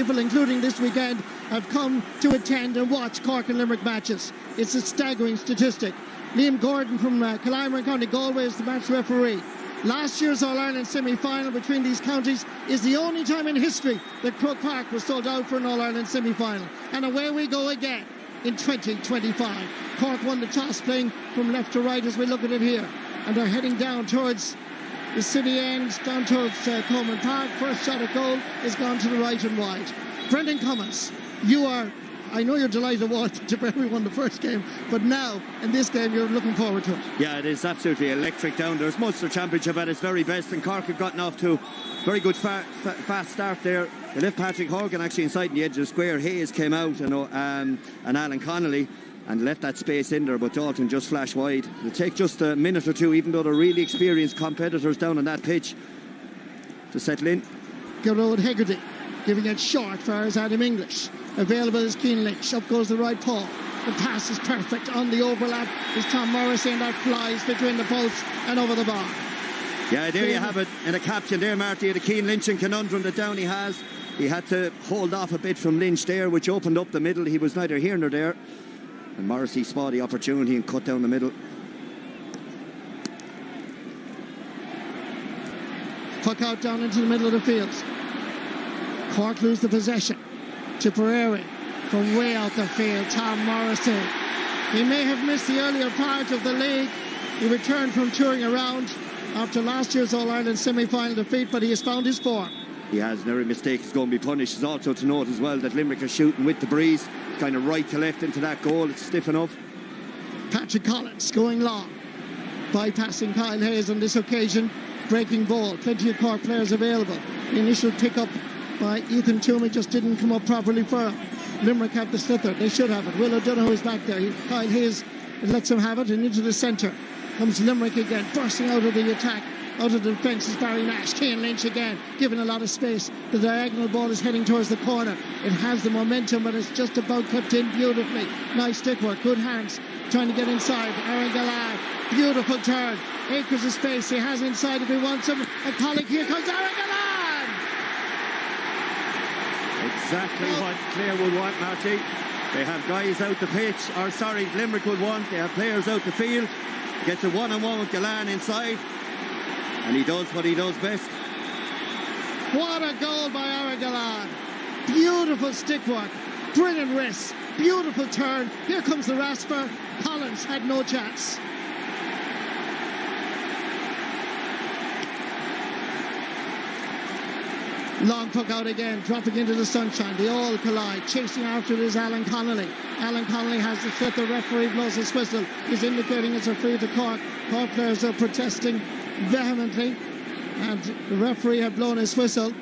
people, including this weekend, have come to attend and watch Cork and Limerick matches. It's a staggering statistic. Liam Gordon from Killimore County Galway is the match referee. Last year's All-Ireland semi-final between these counties is the only time in history that Croke Park was sold out for an All-Ireland semi-final. And away we go again in 2025. Cork won the toss, playing from left to right as we look at it here. And they're heading down towards the city end, down towards Coleman Park. First shot at goal is gone to the right and wide. Brendan Cummins, I know you're delighted to Tipperary won the first game, but now, in this game, you're looking forward to it. Yeah, it is absolutely electric down there. It's Munster Championship at its very best, and Cork have gotten off to a very good fast start there. They left Patrick Horgan actually inside the edge of the square. Hayes came out, and Alan Connolly, and left that space in there, but Dalton just flashed wide. It'll take just a minute or two, even though they're really experienced competitors down on that pitch, to settle in. Gerard Hegarty giving it short for Adam English. Available is Keane Lynch. Up goes the right paw. The pass is perfect. On the overlap is Tom Morrissey, and that flies between the posts and over the bar. Yeah, there you have it in a caption there, Marty. The Keane Lynch and conundrum that Downey has. He had to hold off a bit from Lynch there, which opened up the middle. He was neither here nor there. And Morrissey saw the opportunity and cut down the middle. Puck out down into the middle of the field. Cork lose the possession. Tipperary from way out the field. Tom Morrissey. He may have missed the earlier part of the league. He returned from touring around after last year's All-Ireland semi-final defeat, but he has found his form. He has, and every mistake is going to be punished. It's also to note as well that Limerick are shooting with the breeze, kind of right to left into that goal. It's stiff enough. Patrick Collins going long, bypassing Kyle Hayes on this occasion. Breaking ball, plenty of Cork players available. The initial pick-up by Ethan Toomey just didn't come up properly for him. Limerick have the slither. They should have it. Will O'Donoghue is back there. Kyle Hayes lets him have it, and into the centre comes Limerick again, bursting out of the attack. Out of the defence is Barry Nash. Keane Lynch again, given a lot of space. The diagonal ball is heading towards the corner. It has the momentum, but it's just about kept in beautifully. Nice stick work, good hands, trying to get inside. Aaron Gallagher, beautiful turn. Acres of space he has inside if he wants him. A colleague, here comes Aaron Gallagher. Exactly what Clare would want, Marty. They have guys out the pitch, Limerick would want. They have players out the field. Gets a one-on-one with Galan inside, and he does what he does best. What a goal by Aaron Galan. Beautiful stick work, brilliant wrist, beautiful turn. Here comes the rasper. Collins had no chance. Long puck out again, dropping into the sunshine. They all collide. Chasing after it is Alan Connolly. Alan Connolly has the slip. The referee blows his whistle. He's indicating it's a free to Cork. Cork players are protesting vehemently, and the referee had blown his whistle.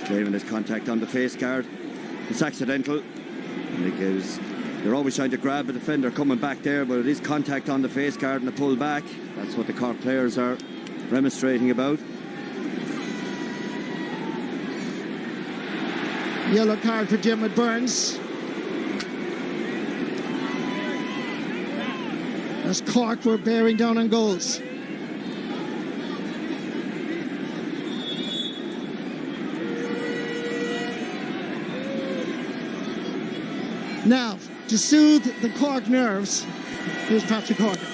Claiming there's contact on the face guard. It's accidental. They're always trying to grab a defender coming back there, but it is contact on the face guard and a pull back. That's what the Cork players are remonstrating about. Yellow card for Jim Burns. As Cork were bearing down on goals. Now, to soothe the Cork nerves, here's Patrick Horgan.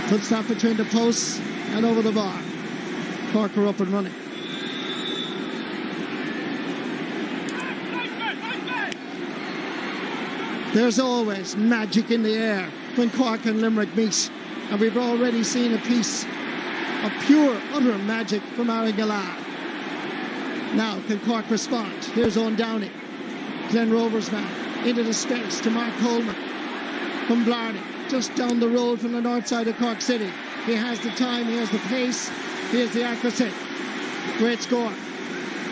Puts that between the posts and over the bar. Cork are up and running. There's always magic in the air when Cork and Limerick meet, and we've already seen a piece of pure, utter magic from Aaron Gallagher. Now, can Cork respond? Here's Owen Downey, Glen Rovers man, into the space to Mark Coleman from Blarney, just down the road from the north side of Cork City. He has the time, he has the pace, he has the accuracy. Great score.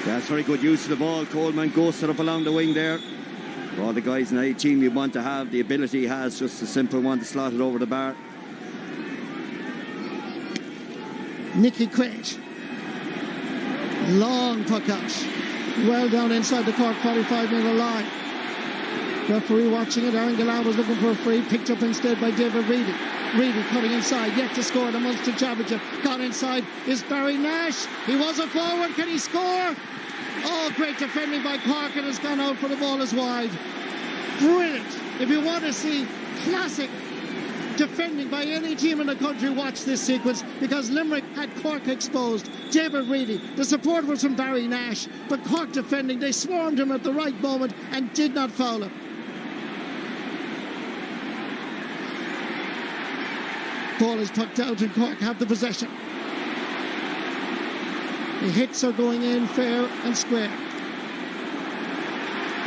That's very good use of the ball. Coleman ghosted up along the wing there. All the guys in the team you want to have, the ability he has, just a simple one to slot it over the bar. Nicky Quaid. Long puck out. Well down inside the Cork 45-metre line. Referee watching it. Aaron Gallagher was looking for a free, picked up instead by David Reedy. Reedy cutting inside, yet to score the Munster Championship. Got inside is Barry Nash. He was a forward. Can he score? Oh, great defending by Cork, and has gone out for the ball as wide. Brilliant. If you want to see classic defending by any team in the country, watch this sequence, because Limerick had Cork exposed. David Reedy, the support was from Barry Nash, but Cork defending, they swarmed him at the right moment and did not foul him. Ball is tucked out and Cork have the possession. The hits are going in fair and square.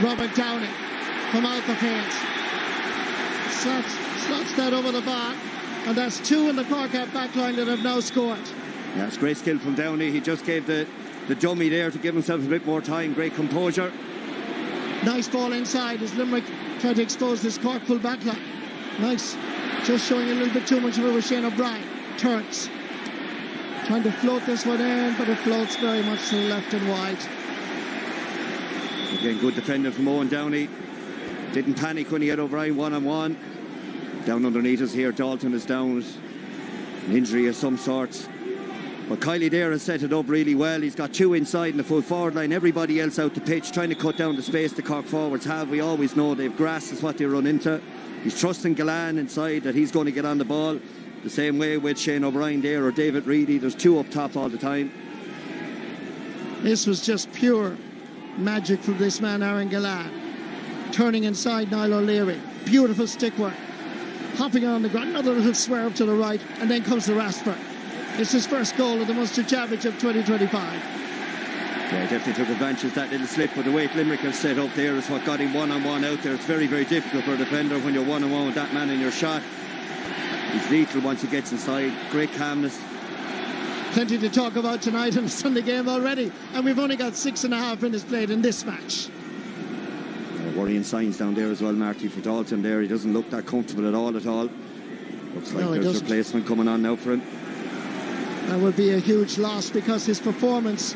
Robert Downey from out the field. Slots that over the bar, and that's two in the Cork backline that have now scored. Yeah, it's great skill from Downey. He just gave the dummy there to give himself a bit more time. Great composure. Nice ball inside as Limerick tried to expose this Cork full backline. Nice. Just showing a little bit too much of it with Shane O'Brien. Turns. Trying to float this one in, but it floats very much to the left and wide. Again, good defending from Owen Downey. Didn't panic when he had O'Brien one-on-one. Down underneath us here, Dalton is down with an injury of some sorts. But Kylie Dare has set it up really well. He's got two inside in the full forward line. Everybody else out the pitch, trying to cut down the space the Cork forwards have. We always know they've grass is what they run into. He's trusting Galan inside that he's going to get on the ball. The same way with Shane O'Brien there or David Reedy. There's two up top all the time. This was just pure magic from this man, Aaron Galan. Turning inside Niall O'Leary. Beautiful stick work. Hopping on the ground, another little swerve to the right, and then comes the Rasper. It's his first goal of the Munster Championship 2025. Yeah, definitely took advantage of that little slip, but the way Limerick has set up there is what got him one-on-one out there. It's very, very difficult for a defender when you're one-on-one with that man in your shot. He's lethal once he gets inside. Great calmness. Plenty to talk about tonight in the Sunday game already, and we've only got 6.5 minutes played in this match. Worrying signs down there as well, Marty, for Dalton there. He doesn't look that comfortable at all. Looks like there's a replacement coming on now for him. That would be a huge loss, because his performance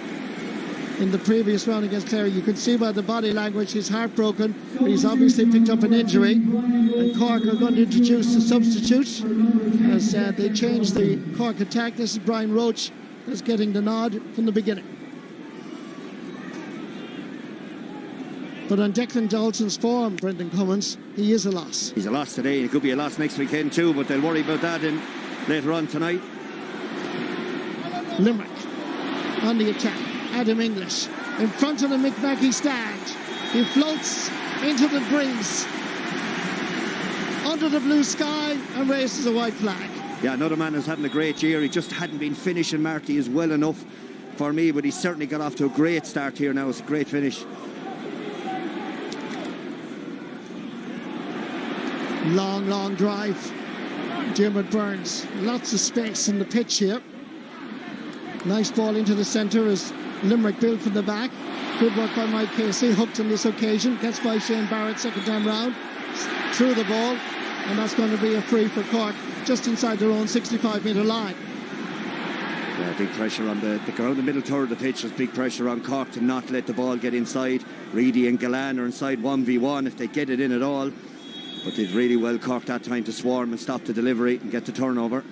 in the previous round against Clare, you could see by the body language he's heartbroken, but he's obviously picked up an injury, and Cork are going to introduce a substitute as they change the Cork attack. This is Brian Roach that's getting the nod from the beginning. But on Declan Dalton's form, Brendan Cummins, he is a loss. He's a loss today. It could be a loss next weekend too, but they'll worry about that later on tonight. Limerick on the attack. Adam English in front of the Mick Mackey stand. He floats into the breeze under the blue sky and raises a white flag. Yeah, another man who's having a great year. He just hadn't been finishing, Marty, as well enough for me, but he certainly got off to a great start here now. It's a great finish. Long drive. Dermot Burns. Lots of space in the pitch here. Nice ball into the centre as Limerick built from the back. Good work by Mike Casey. Hooked on this occasion. Gets by Shane Barrett second time round. Through the ball. And that's going to be a free for Cork just inside their own 65-metre line. Yeah, big pressure on the ground. The middle third of the pitch. There's big pressure on Cork to not let the ball get inside. Reedy and Galan are inside 1v1 if they get it in at all. But did really well, Cork, that time to swarm and stop the delivery and get the turnover.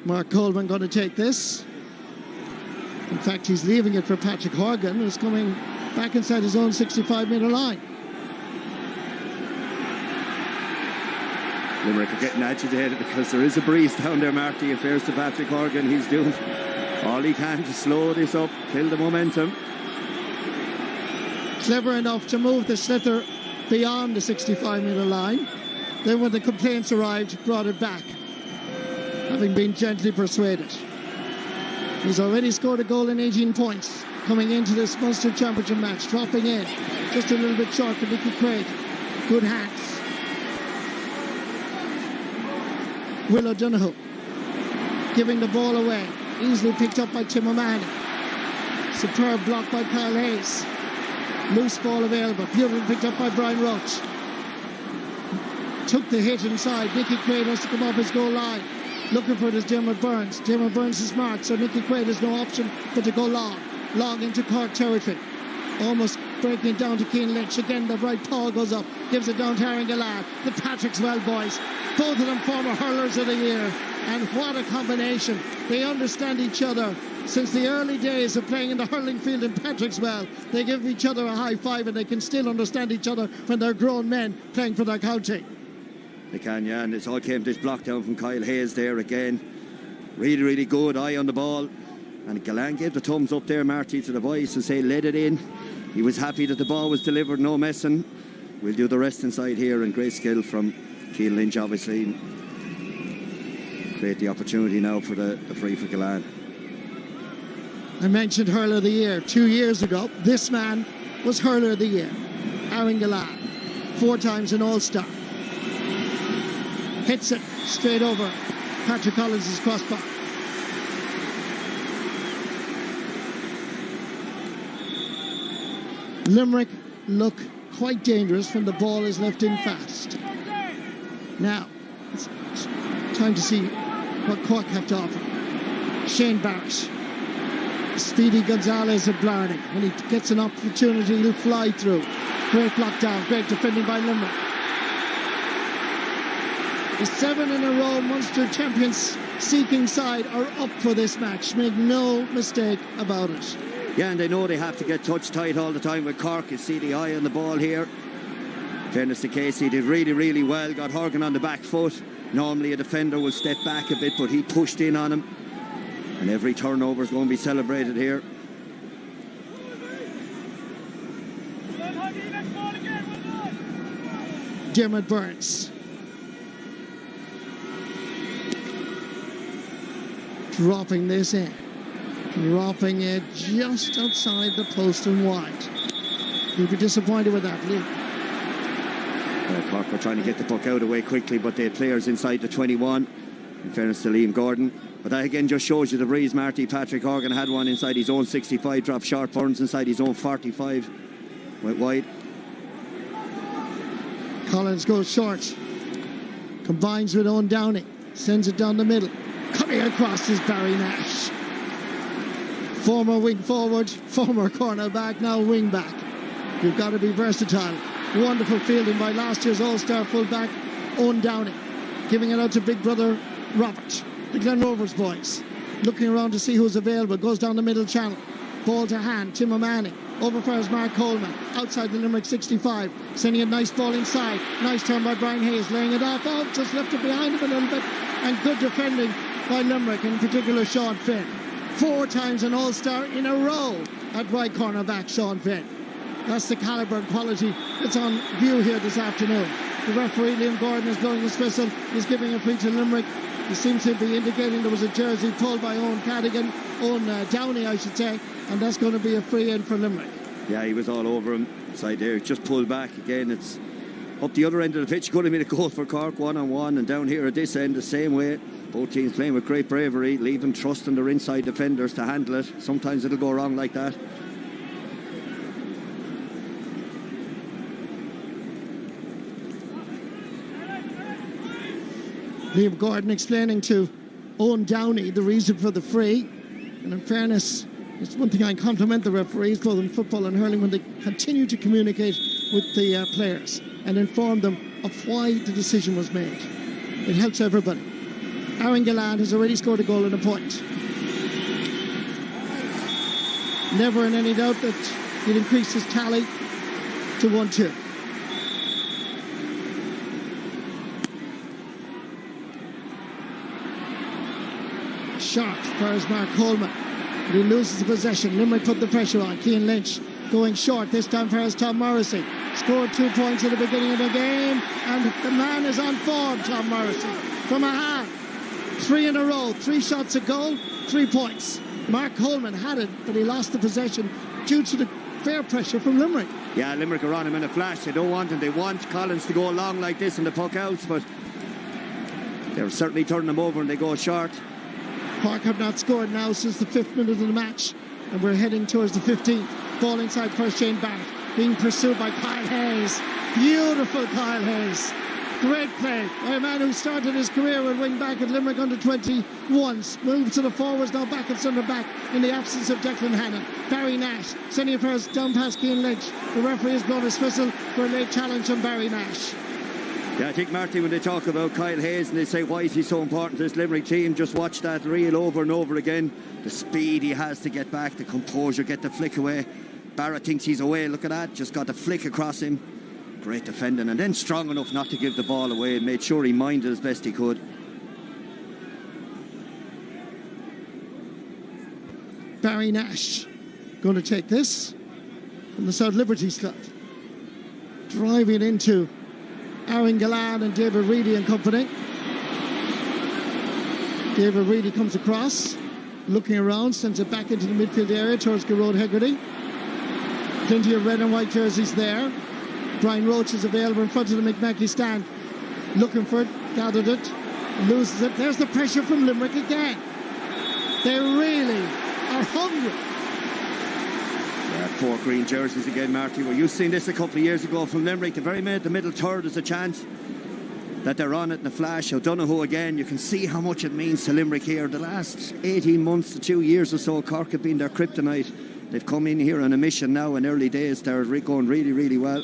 Mark Coleman going to take this. In fact, he's leaving it for Patrick Horgan, who's coming back inside his own 65-metre line. Limerick are getting agitated because there is a breeze down there, Marty. In fairness to Patrick Horgan, he's doing all he can to slow this up, kill the momentum. Clever enough to move the sliotar beyond the 65-metre line. Then when the complaints arrived, brought it back, having been gently persuaded. He's already scored a goal in 18 points coming into this Munster Championship match, dropping in just a little bit short for Nicky Craig. Good hands. Will O'Donoghue giving the ball away, easily picked up by Tim O'Mahony. Superb block by Kyle Hayes. Loose ball available, beautifully picked up by Brian Roach. Took the hit inside. Nicky Quaid has to come off his goal line. Looking for it is Dermot Burns. Dermot Burns is marked, so Nicky Quaid has no option but to go long into Cork territory. almost breaking it down to Cian Lynch. Again, the right paw goes up, gives it down to Aaron Gillard. The Patrick's well boys, both of them former hurlers of the year, and what a combination. They understand each other. Since the early days of playing in the hurling field in Patrickswell, they give each other a high five, and they can still understand each other when they're grown men playing for their county. They can, yeah, and it's all came to this block down from Kyle Hayes there again. Really, really good eye on the ball. And Galan gave the thumbs up there, Marty, to the boys to say let it in. He was happy that the ball was delivered, no messing. We'll do the rest inside here, and great skill from Cian Lynch, obviously. Create the opportunity now for the free for Galan. I mentioned Hurler of the Year 2 years ago. This man was Hurler of the Year, Aaron Gillard, 4 times an All-Star. Hits it straight over Patrick Collins' crossbar. Limerick look quite dangerous when the ball is left in fast. Now, it's time to see what Cork have to offer. Shane Barrett. Speedy Gonzalez of Blarney. When he gets an opportunity, he'll fly through. Great block down, great defending by Limerick. The 7 in a row Munster champions seeking side are up for this match. Make no mistake about it. Yeah, and they know they have to get touch tight all the time with Cork. You see the eye on the ball here. Fairness to Casey, did really, really well. Got Horgan on the back foot. Normally a defender will step back a bit, but he pushed in on him. And every turnover is going to be celebrated here. Dermot Burns. Dropping this in. Dropping it just outside the post and wide. You'll be disappointed with that, Lee. Cork were trying to get the puck out of the way quickly, but they had players inside the 21, in fairness to Liam Gordon. But that again just shows you the breeze, Marty. Patrick Horgan had one inside his own 65, dropped short. Burns inside his own 45, went wide. Collins goes short, combines with Owen Downey, sends it down the middle. Coming across is Barry Nash. Former wing forward, former corner back, now wing back. You've got to be versatile. Wonderful fielding by last year's All-Star fullback, Owen Downey. Giving it out to big brother Robert. The Glen Rovers boys. Looking around to see who's available. Goes down the middle channel. Ball to hand. Tim O'Manning. Over fires Mark Coleman. Outside the Limerick 65. Sending a nice ball inside. Nice turn by Brian Hayes. Laying it off. Oh, just left it behind him a little bit. And good defending by Limerick, in particular Sean Finn. 4 times an All-Star in a row at right cornerback Sean Finn. That's the calibre and quality that's on view here this afternoon. The referee, Liam Gordon, is blowing his whistle. He's giving a free to Limerick. He seems to be indicating there was a jersey pulled by Owen Downey, I should say, and that's going to be a free in for Limerick. Yeah, he was all over him inside there. Just pulled back again. It's up the other end of the pitch. Could have been a goal for Cork, 1-on-1, and down here at this end the same way. Both teams playing with great bravery, leaving trust in their inside defenders to handle it. Sometimes it'll go wrong like that. Liam Gordon explaining to Owen Downey the reason for the free. And in fairness, it's one thing I compliment the referees, both in football and hurling, when they continue to communicate with the players and inform them of why the decision was made. It helps everybody. Aaron Gillard has already scored a goal and a point. Never in any doubt that he'd increase his tally to 1-2. Sharp fires Mark Coleman, but he loses the possession. Limerick put the pressure on. Cian Lynch going short. This time fires Tom Morrissey. Scored 2 points at the beginning of the game, and the man is on form, Tom Morrissey, from a half. 3 in a row, 3 shots a goal, 3 points. Mark Coleman had it, but he lost the possession due to the fair pressure from Limerick. Yeah, Limerick are on him in a flash. They don't want him. They want Collins to go long like this in the puck outs, but they're certainly turning him over and they go short. Cork have not scored now since the 5th minute of the match, and we're heading towards the 15th. Ball inside for Shane Barrett, being pursued by Kyle Hayes. Beautiful Kyle Hayes. Great play by a man who started his career at wing back at Limerick under 21s. Moved to the forwards, now back at centre back in the absence of Declan Hannon. Barry Nash sending a pass down past Cian Lynch. The referee has blown his whistle for a late challenge on Barry Nash. Yeah, I think, Marty, when they talk about Kyle Hayes and they say why is he so important to this Limerick team, just watch that reel over and over again. The speed he has to get back, the composure, get the flick away. Barrett thinks he's away, look at that, just got the flick across him. Great defending, and then strong enough not to give the ball away, made sure he minded as best he could. Barry Nash going to take this from the South Liberties club. Driving into Aaron Gallan and David Reedy and company. David Reedy comes across, looking around, sends it back into the midfield area towards Gearóid Hegarty. Plenty of red and white jerseys there. Brian Roach is available in front of the McMackey stand. Looking for it, gathered it, loses it. There's the pressure from Limerick again. They really are hungry. Yeah, 4 green jerseys again, Marty. Well, you've seen this a couple of years ago from Limerick. The very minute the middle third is a chance that they're on it in a flash. O'Donoghue again. You can see how much it means to Limerick here. The last 18 months to 2 years or so, Cork have been their kryptonite. They've come in here on a mission now in early days. They're going really, really well.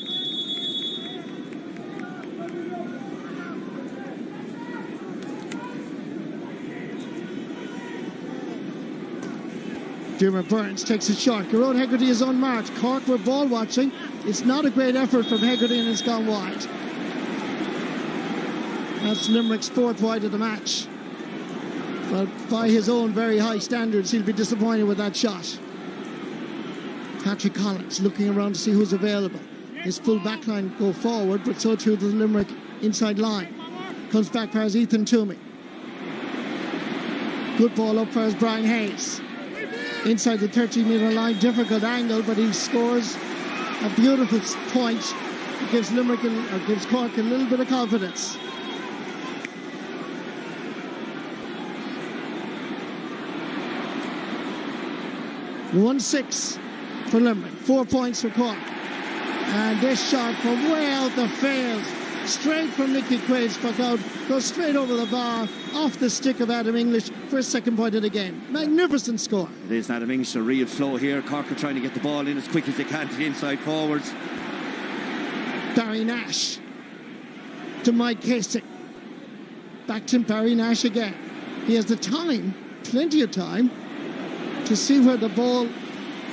Dermot Burns takes it short. Gearóid Hegarty is unmarked. Cork were ball watching. It's not a great effort from Hegarty and it's gone wide. That's Limerick's 4th wide of the match. But by his own very high standards, he'll be disappointed with that shot. Patrick Collins looking around to see who's available. His full back line go forward, but so too does the Limerick inside line. Comes back for his Ethan Toomey. Good ball up for his Brian Hayes. Inside the 30-metre line, difficult angle, but he scores a beautiful point. It gives Limerick or gives Cork a little bit of confidence. (1-6) for Limerick, 4 points for Cork. And this shot from way out the field, straight from Nicky Quaid's puck out, goes straight over the bar, off the stick of Adam English for his 2nd point of the game. Magnificent score. It is Adam English, a real flow here. Cork are trying to get the ball in as quick as they can to the inside forwards. Barry Nash to Mike Casey. Back to Barry Nash again. He has the time, plenty of time, to see where the ball,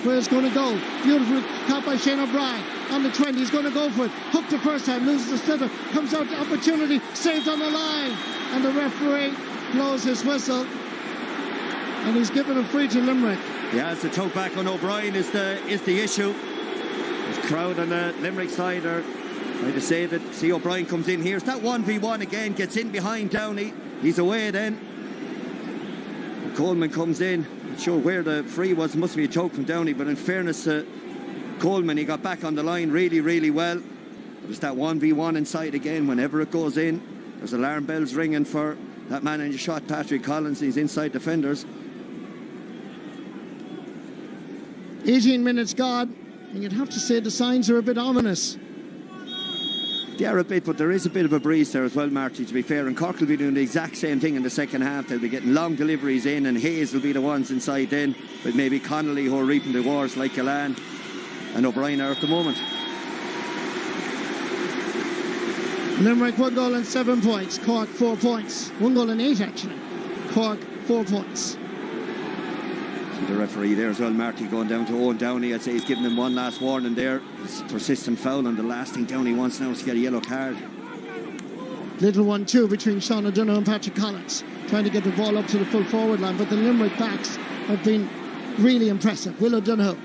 where it's going to go. Beautifully caught by Shane O'Brien. On the 20, he's going to go for it. Hooked the first time, loses the slither, comes out to opportunity, saved on the line. And the referee blows his whistle. And he's given a free to Limerick. Yeah, it's a toe back on O'Brien is the issue. The crowd on the Limerick side are trying to save it. See, O'Brien comes in here. It's that 1v1 again, gets in behind Downey. He's away then. And Coleman comes in. Not sure where the free was. It must be a choke from Downey, but in fairness to Coleman, he got back on the line really, really well. But it's that 1v1 inside again. Whenever it goes in, there's alarm bells ringing for that man in the shot, Patrick Collins. These inside defenders. 18 minutes gone, and you'd have to say the signs are a bit ominous. They are a bit, but there is a bit of a breeze there as well, Marty, to be fair. And Cork will be doing the exact same thing in the second half. They'll be getting long deliveries in, and Hayes will be the ones inside then, with maybe Connolly who are reaping the rewards like Gallan and O'Brien are at the moment. Limerick 1 goal and 7 points. Cork 4 points. 1 goal and 8 actually. Cork 4 points. The referee there as well, Marty, going down to Owen Downey. I'd say he's giving him one last warning there. It's persistent foul, and the last thing Downey wants now is to get a yellow card. Little 1-2 between Sean O'Donoghue and Patrick Collins, trying to get the ball up to the full forward line, but the Limerick backs have been really impressive. Will O'Donoghue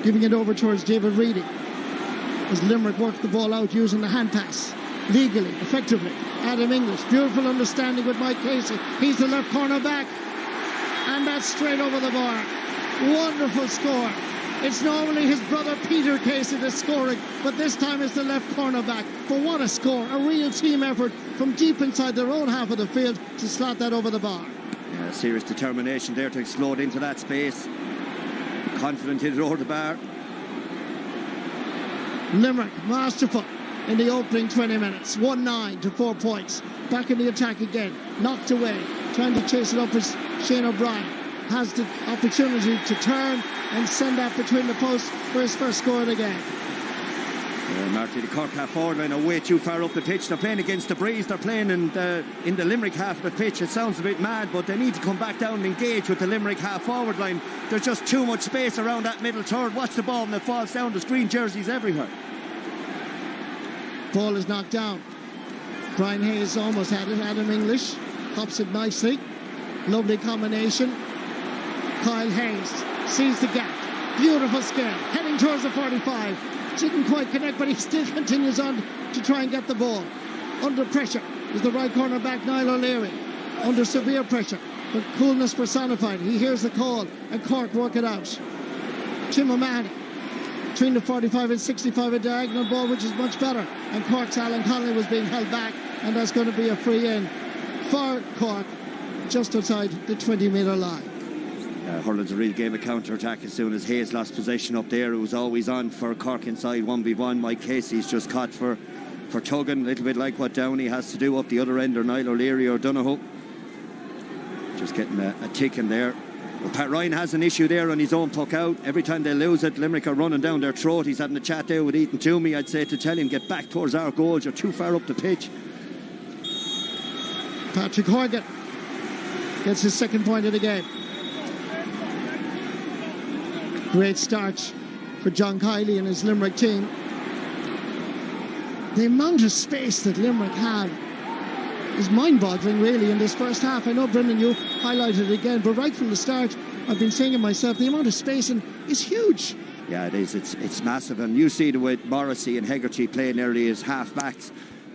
giving it over towards David Reedy as Limerick work the ball out using the hand pass legally, effectively. Adam English, beautiful understanding with Mike Casey. He's the left corner back, and that's straight over the bar. Wonderful score. It's normally his brother Peter Casey that's scoring, but this time it's the left corner back. But what a score, a real team effort from deep inside their own half of the field to slot that over the bar. Yeah, serious determination there to explode into that space. Confident hit it over the bar. Limerick, masterful. in the opening 20 minutes. 1-9 to 4 points. Back in the attack again. Knocked away. Trying to chase it up with Shane O'Brien. Has the opportunity to turn and send that between the posts for his first score of the game. Marty, the Cork half forward line are way too far up the pitch. They're playing against the breeze. They're playing in the Limerick half of the pitch. It sounds a bit mad, but they need to come back down and engage with the Limerick half forward line. There's just too much space around that middle third. Watch the ball and it falls down. There's green jerseys everywhere. Ball is knocked down. Brian Hayes almost had it. Adam English hops it nicely. Lovely combination. Kyle Hayes sees the gap. Beautiful skill. Heading towards the 45. Didn't quite connect, but he still continues on to try and get the ball. Under pressure is the right corner back, Niall O'Leary. Under severe pressure, but coolness personified. He hears the call, and Cork work it out. Tim O'Mahony between the 45 and 65, a diagonal ball, which is much better. And Cork's Alan Connolly was being held back, and that's going to be a free in for Cork, just outside the 20-metre line. Hurling's a real game of counter-attack as soon as Hayes lost possession up there. It was always on for Cork inside 1v1. Mike Casey's just caught for tugging, a little bit like what Downey has to do up the other end, or Niall O'Leary or Donohoe. Just getting a tick in there. Well, Pat Ryan has an issue there on his own puck out. Every time they lose it, Limerick are running down their throat. He's having a chat there with Ethan Toomey. I'd say to tell him, get back towards our goals. You're too far up the pitch. Patrick Horgan gets his second point of the game. Great start for John Kiley and his Limerick team. The amount of space that Limerick had is mind-boggling, really, in this first half. I know, Brendan, you highlighted it again, but right from the start, I've been saying it myself, the amount of spacing is huge. Yeah, it is. It's massive. And you see the way Morrissey and Hegarty playing early as half-backs.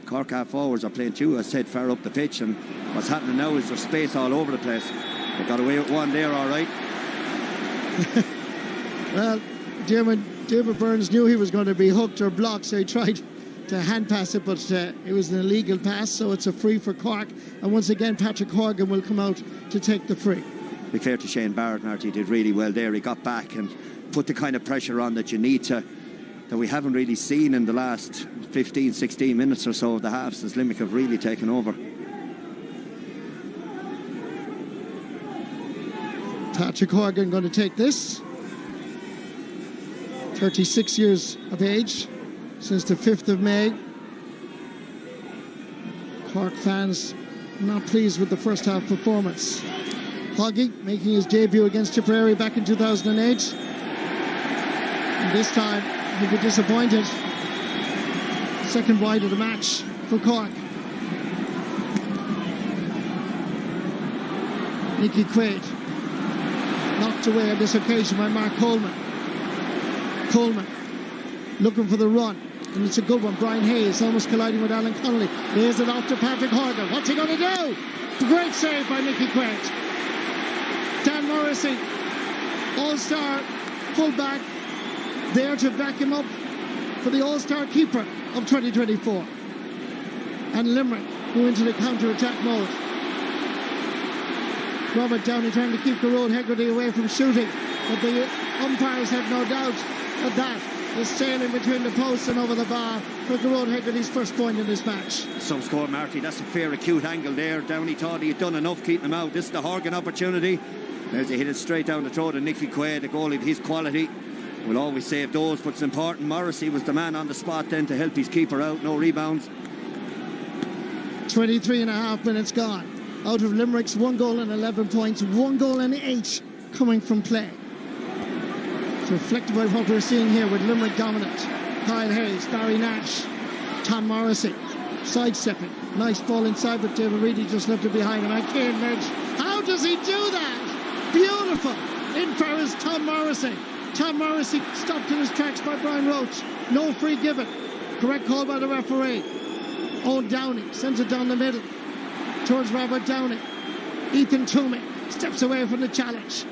Cork half-forwards are playing too, as I said, far up the pitch. And what's happening now is there's space all over the place. They got away with one there, all right. Well, David Burns knew he was going to be hooked or blocked, so he tried to hand pass it, but it was an illegal pass, so it's a free for Cork. And once again, Patrick Horgan will come out to take the free. To be fair to Shane Barrett, Marty did really well there. He got back and put the kind of pressure on that you need to, that we haven't really seen in the last 15, 16 minutes or so of the half, since Limerick have really taken over. Patrick Horgan going to take this. 36 years of age, since the 5th of May. Cork fans not pleased with the first half performance. Hoggy making his debut against Tipperary back in 2008. And this time he'll be disappointed. Second wide of the match for Cork. Nicky Quaid knocked away on this occasion by Mark Coleman. Coleman looking for the run, and it's a good one. Brian Hayes almost colliding with Alan Connolly. Lays it off to Patrick Horgan. What's he going to do? Great save by Nicky Quaid. Dan Morrissey, all-star fullback, there to back him up for the all-star keeper of 2024. And Limerick go into the counter-attack mode. Robert Downey trying to keep the road Hegarty away from shooting, but the umpires have no doubt that is sailing between the posts and over the bar for Garrod Hegarty's first point in this match. Some score, Marty. That's a fair acute angle there. Downey thought he had done enough keeping him out. This is the Horgan opportunity. There's a hit it straight down the throat of Nicky Quaid, a goalie of his quality. We'll always save those, but it's important. Morrissey was the man on the spot then to help his keeper out. No rebounds. 23 and a half minutes gone. Out of Limerick's 1 goal and 11 points, 1 goal and 8 coming from play. Reflected by what we're seeing here with Limerick dominant. Kyle Hayes, Barry Nash, Tom Morrissey sidestepping. Nice ball inside, but David Reedy just left it behind him. And Kane Midge, how does he do that? Beautiful. In far is Tom Morrissey. Tom Morrissey stopped in his tracks by Brian Roach. No free given. Correct call by the referee. Owen Downey sends it down the middle towards Robert Downey. Ethan Toomey steps away from the challenge,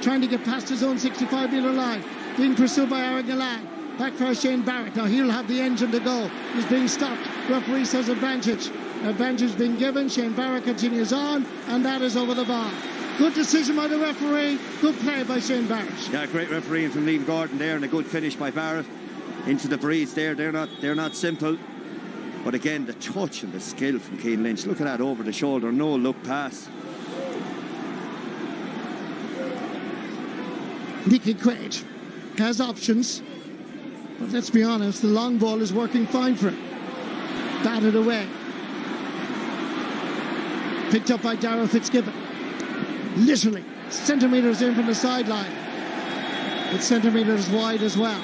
trying to get past his own 65-metre line. Being pursued by Aaron Galan. Back for Shane Barrett. Now he'll have the engine to go. He's being stopped. Referee says advantage. Advantage being given. Shane Barrett continues on, and that is over the bar. Good decision by the referee. Good play by Shane Barrett. Yeah, great refereeing from Liam Gordon there, and a good finish by Barrett into the breeze there. They're not simple. But again, the touch and the skill from Cian Lynch. Look at that over the shoulder, no look pass. Nicky Quaid has options, but let's be honest, the long ball is working fine for him. Batted away. Picked up by Darragh Fitzgibbon. Literally centimetres in from the sideline. It's centimetres wide as well.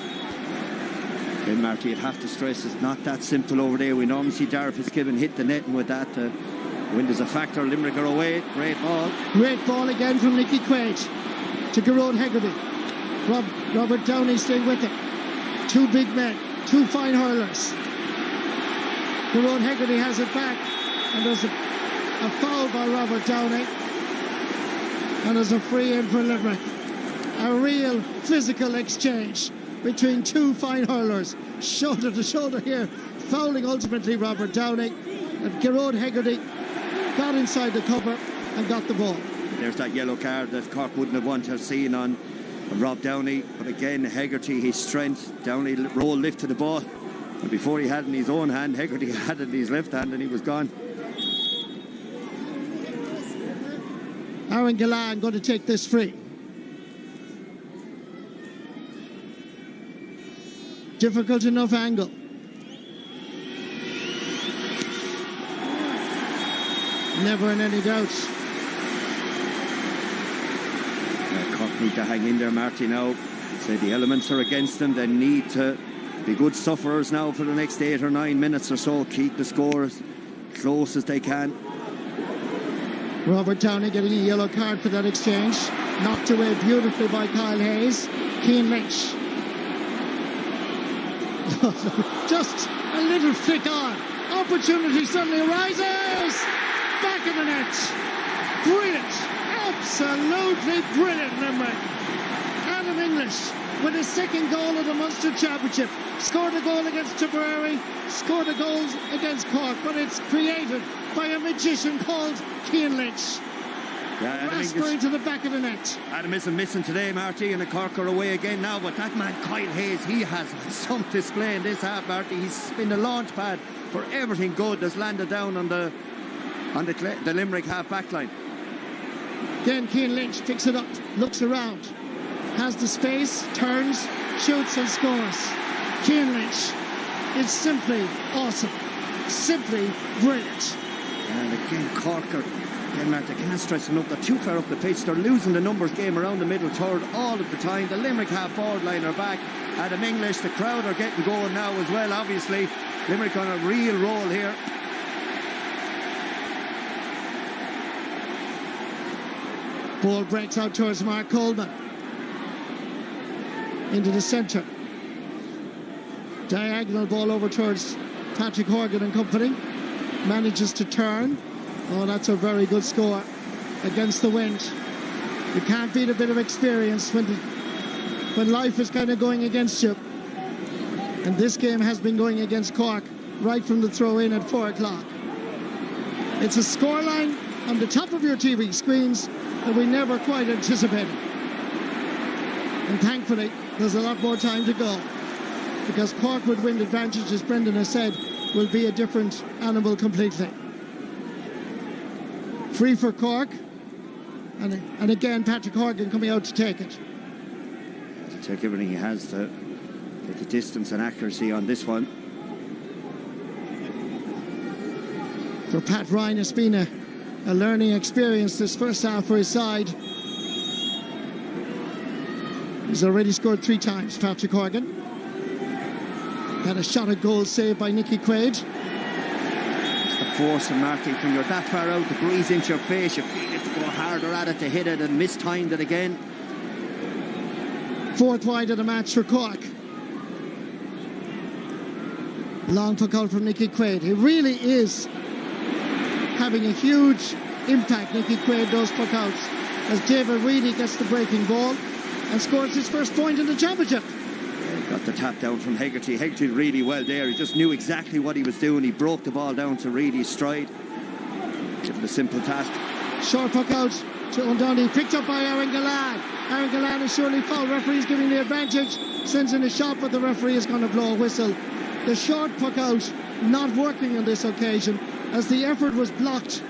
Again, Marty, you'd have to stress it's not that simple over there. We normally see Darragh Fitzgibbon hit the net, and with that, wind is a factor. Limerick are away. Great ball. Great ball again from Nicky Quaid to Gearóid Hegarty. Robert Downey staying with him. Two big men, two fine hurlers. Gearóid Hegarty has it back, and there's a foul by Robert Downey, and there's a free in for Limerick. A real physical exchange between two fine hurlers, shoulder to shoulder here, fouling ultimately Robert Downey, and Gearóid Hegarty got inside the cover and got the ball. There's that yellow card that Cork wouldn't have wanted to have seen on Rob Downey, but again, Hegarty, his strength. Downey roll lift to the ball, and before he had it in his own hand, Hegarty had it in his left hand, and he was gone. Aaron Gillane going to take this free. Difficult enough angle. Never in any doubt. Cork need to hang in there, Marty, now. Say the elements are against them. They need to be good sufferers now for the next 8 or 9 minutes or so. Keep the score as close as they can. Robert Downey getting a yellow card for that exchange. Knocked away beautifully by Kyle Hayes. Cian Lynch. Just a little flick on. Opportunity suddenly arises. Back in the net. Brilliant. Absolutely brilliant, Limerick. Adam English with his second goal of the Munster Championship. Scored a goal against Tipperary. Scored a goal against Cork. But it's created by a magician called Cian Lynch. Yeah, Raspberry to the back of the net. Adam isn't missing today, Marty, and the Cork are away again now. But that man, Kyle Hayes, he has some display in this half, Marty. He's been a launch pad for everything good that's landed down on the Limerick half back line. Again, Cian Lynch picks it up, looks around, has the space, turns, shoots and scores. Cian Lynch is simply awesome, simply brilliant. And again, Cork are, again, Marty, I can't stress enough, they're too far up the pitch. They're losing the numbers game around the middle third all of the time. The Limerick half forward line are back. Adam English, the crowd are getting going now as well, obviously. Limerick on a real roll here. Ball breaks out towards Mark Coleman. Into the centre. Diagonal ball over towards Patrick Horgan and company. Manages to turn. Oh, that's a very good score against the wind. You can't beat a bit of experience when life is kind of going against you. And this game has been going against Cork right from the throw-in at 4 o'clock. It's a scoreline on the top of your TV screens that we never quite anticipated. And thankfully, there's a lot more time to go, because Cork with wind advantage, as Brendan has said, will be a different animal completely. Free for Cork, and again Patrick Horgan coming out to take it. To take everything he has to get the distance and accuracy on this one. For Pat Ryan, it's been a learning experience this first half for his side. He's already scored 3 times, Patrick Horgan. Had a shot at goal saved by Nicky Quaid. It's the force of Marty. When you're that far out, the breeze into your face, you feel it to go harder at it, to hit it, and mistimed it again. 4th wide of the match for Cork. Long puck out from Nicky Quaid. He really is having a huge impact, Nicky Quaid, those puck outs, as David Reedy gets the breaking ball and scores his first point in the championship. Got the tap down from Hegarty. Hegarty really well there. He just knew exactly what he was doing. He broke the ball down to Reedy's stride. Given a simple task. Short puck out to O'Donoghue, picked up by Aaron Gillane. Aaron Gillane is surely fouled. Referee's giving the advantage. Sends in a shot, but the referee is going to blow a whistle The short puck out not working on this occasion as the effort was blocked.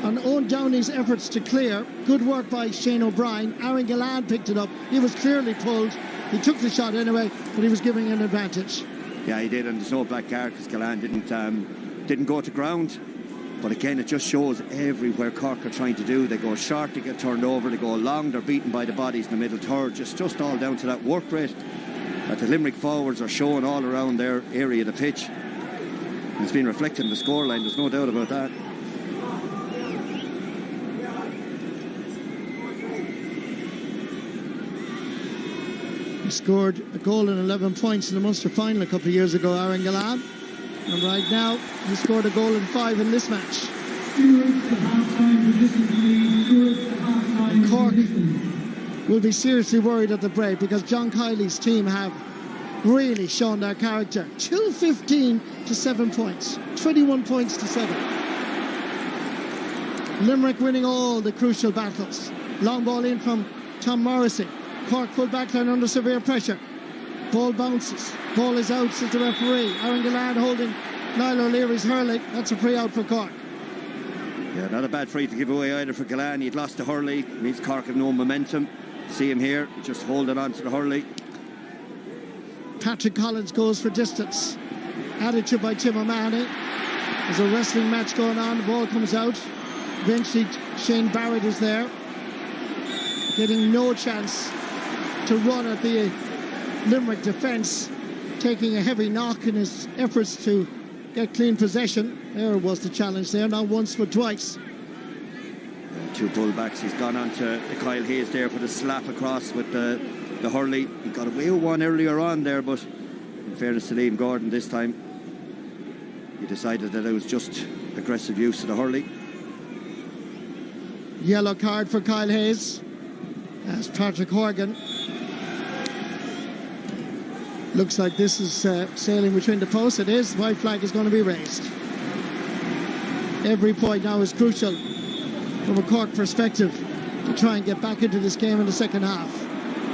And Owen Downey's efforts to clear. Good work by Shane O'Brien. Aaron Gillan picked it up. He was clearly pulled. He took the shot anyway, but he was giving an advantage. Yeah, he did, and there's no black card because Gillan didn't go to ground. But again, it just shows everywhere Cork are trying to do. They go short, they get turned over, they go long, they're beaten by the bodies in the middle third. Just all down to that work rate that the Limerick forwards are showing all around their area of the pitch. And it's been reflected in the scoreline, there's no doubt about that. He scored a goal and 11 points in the Munster final a couple of years ago, Aaron Gillan. And right now, he scored a goal and 5 in this match. And Cork will be seriously worried at the break because John Kiley's team have really shown their character. 2-15 to 7 points. 21 points to 7. Limerick winning all the crucial battles. Long ball in from Tom Morrissey. Cork full back line under severe pressure. Ball bounces. Ball is out, says the referee. Aaron Gillan holding Niall O'Leary's hurling. That's a free out for Cork. Yeah, not a bad free to give away either for Gillan. He'd lost to Hurley. Means Cork have no momentum. See him here, just holding on to the Hurley. Patrick Collins goes for distance. Added to by Tim O'Mahony. There's a wrestling match going on. The ball comes out. Eventually Shane Barrett is there. Getting no chance to run at the Limerick defence, taking a heavy knock in his efforts to get clean possession. There was the challenge there, not once but twice. Two pullbacks. He's gone on to Kyle Hayes there for the slap across with the Hurley. He got away with one earlier on there, but in fairness to Liam Gordon this time, he decided that it was just aggressive use of the Hurley. Yellow card for Kyle Hayes as Patrick Horgan. Looks like this is sailing between the posts. It is. The white flag is going to be raised. Every point now is crucial from a Cork perspective to try and get back into this game in the second half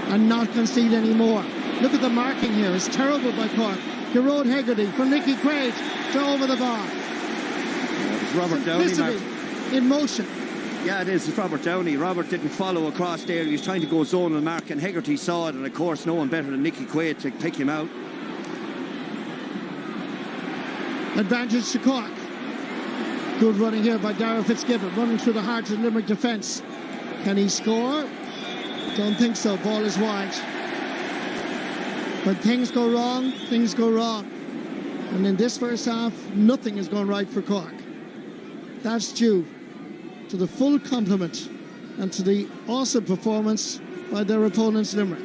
and not concede any more. Look at the marking here. It's terrible by Cork. Gerard Hegarty from Nicky Quaid to over the bar. It's Robert Downey in motion. Yeah, it is. It's Robert Downey. Robert didn't follow across there. He was trying to go zonal mark, and Hegarty saw it, and of course no one better than Nicky Quaid to pick him out. Advantage to Cork. Good running here by Darragh Fitzgibbon, running through the heart of the Limerick defence. Can he score? Don't think so. Ball is wide. When things go wrong, things go wrong. And in this first half, nothing is going right for Cork. That's due to the full complement and to the awesome performance by their opponents, Limerick.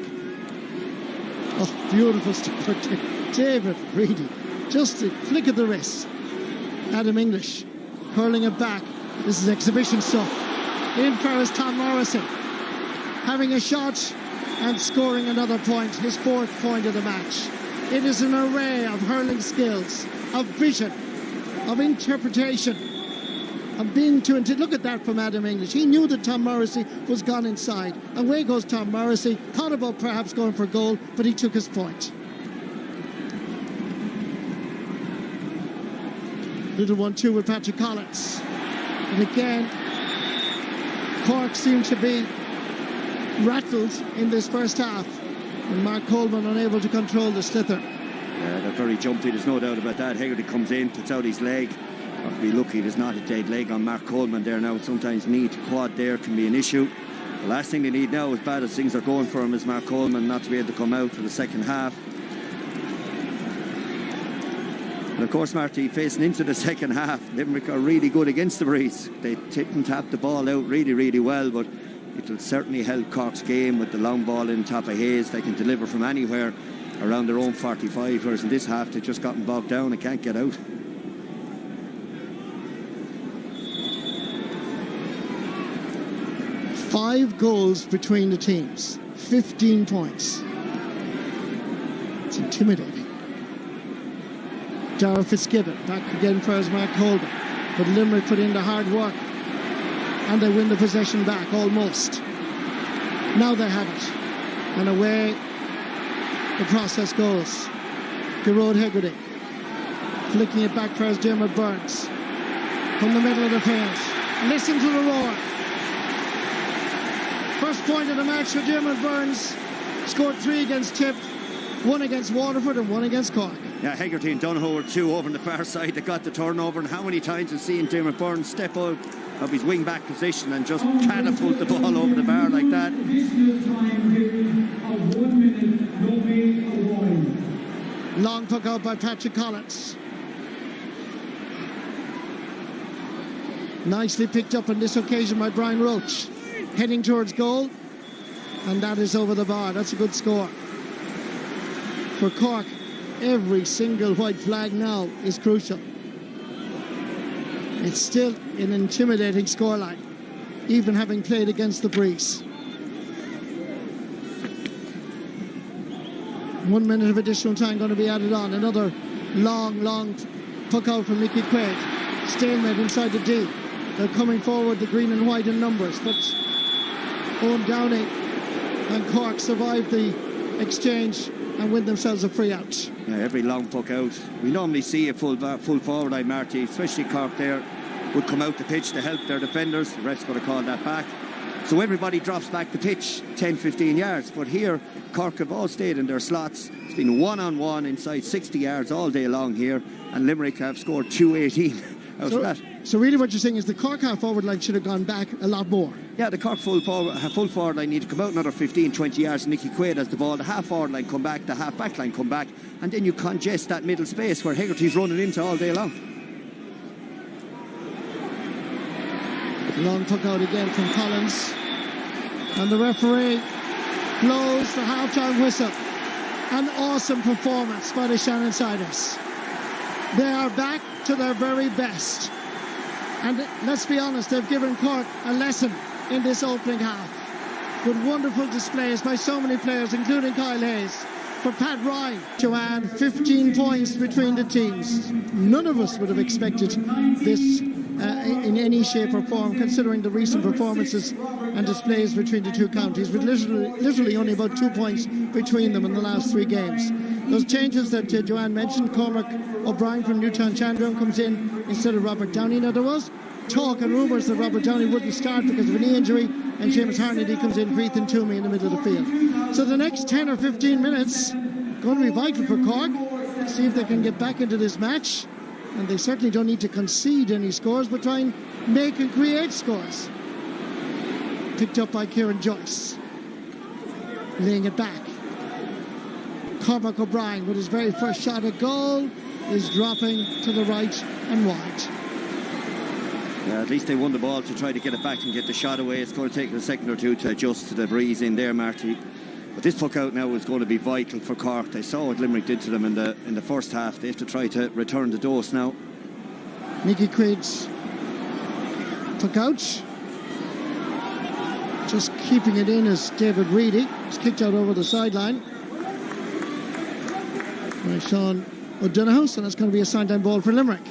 Oh, beautiful start. David Reedy, just a flick of the wrist. Adam English curling it back. This is exhibition stuff. In first, Tom Morrison having a shot and scoring another point, his 4th point of the match. It is an array of hurling skills, of vision, of interpretation, of being to look at that from Adam English. He knew that Tom Morrissey was gone inside. Away goes Tom Morrissey. Thought about perhaps going for a goal, but he took his point. Little 1-2 with Patrick Collins. And again, Cork seemed to be rattled in this first half. And Mark Coleman unable to control the slither. Yeah, they're very jumpy, there's no doubt about that. Hegarty comes in, puts out his leg. Or to be lucky, there's not a dead leg on Mark Coleman there now. Sometimes knee to quad there can be an issue. The last thing they need now, as bad as things are going for him, is Mark Coleman not to be able to come out for the second half. And of course, Marty, facing into the second half, Limerick are really good against the breeze. They tip and tap the ball out really, really well, but it will certainly help Cork's game with the long ball in top of Hayes. They can deliver from anywhere around their own 45, whereas in this half they've just gotten bogged down and can't get out. Five goals between the teams, 15 points. It's intimidating. Darragh Fitzgibbon back again for his Mark Coleman, but Limerick put in the hard work and they win the possession back almost. Now they have it, and away the process goes. Gerard Hegarty. Flicking it back for Dermot Burns. From the middle of the field. Listen to the roar. First point of the match for Dermot Burns. Scored 3 against Tip, 1 against Waterford and 1 against Cork. Yeah, Hegarty and Donohoe were 2 over on the far side that got the turnover, and how many times have seen Dermot Burns step out of his wing back position and just catapult the ball over the bar like that. Long puck out by Patrick Collins. Nicely picked up on this occasion by Brian Roach. Heading towards goal, and that is over the bar. That's a good score. For Cork, every single white flag now is crucial. It's still an intimidating scoreline, even having played against the breeze. 1 minute of additional time going to be added on. Another long puck out from Mickey Quaid. Stalemate inside the D. They're coming forward, the green and white in numbers, but Owen Downey and Cork survive the exchange and win themselves a free out. Yeah, every long puck out. We normally see a full forward line, Marty, especially Cork there, would come out the pitch to help their defenders. The ref's going to call that back. So everybody drops back the pitch 10-15 yards. But here, Cork have all stayed in their slots. It's been one-on-one inside 60 yards all day long here, and Limerick have scored 218 out of that. So really what you're saying is the Cork half-forward line should have gone back a lot more. Yeah, the Cork full forward line need to come out another 15-20 yards. Nicky Quaid has the ball, the half-forward line come back, the half-back line come back, and then you congest that middle space where Hegarty's running into all day long. Long puck out again from Collins. And the referee blows the half-time whistle. An awesome performance by the Shannon Siders. They are back to their very best. And let's be honest, they've given Cork a lesson in this opening half. With wonderful displays by so many players, including Kyle Hayes. For Pat Ryan, Joanne, 15 points between the teams. None of us would have expected this in any shape or form, considering the recent performances and displays between the two counties, with literally only about 2 points between them in the last 3 games. Those changes that Joanne mentioned, Cormac O'Brien from Newtown Chandron comes in instead of Robert Downey. Now there was talk and rumours that Robert Downey wouldn't start because of a knee injury, and Seamus Harnedy comes in for Ethan Toomey in the middle of the field. So the next 10 or 15 minutes going to be vital for Cork to see if they can get back into this match. And they certainly don't need to concede any scores, but try and make and create scores. Picked up by Kieran Joyce. Laying it back. Cormac O'Brien with his very first shot at goal is dropping to the right and wide. Yeah, at least they won the ball to try to get it back and get the shot away. It's going to take a second or two to adjust to the breeze in there, Marty. But this puck out now is going to be vital for Cork. They saw what Limerick did to them in the first half. They have to try to return the dose now. Nicky Quaid's puck out. Just keeping it in is David Reedy. It's kicked out over the sideline by Sean O'Donoghue, and that's going to be a sideline ball for Limerick.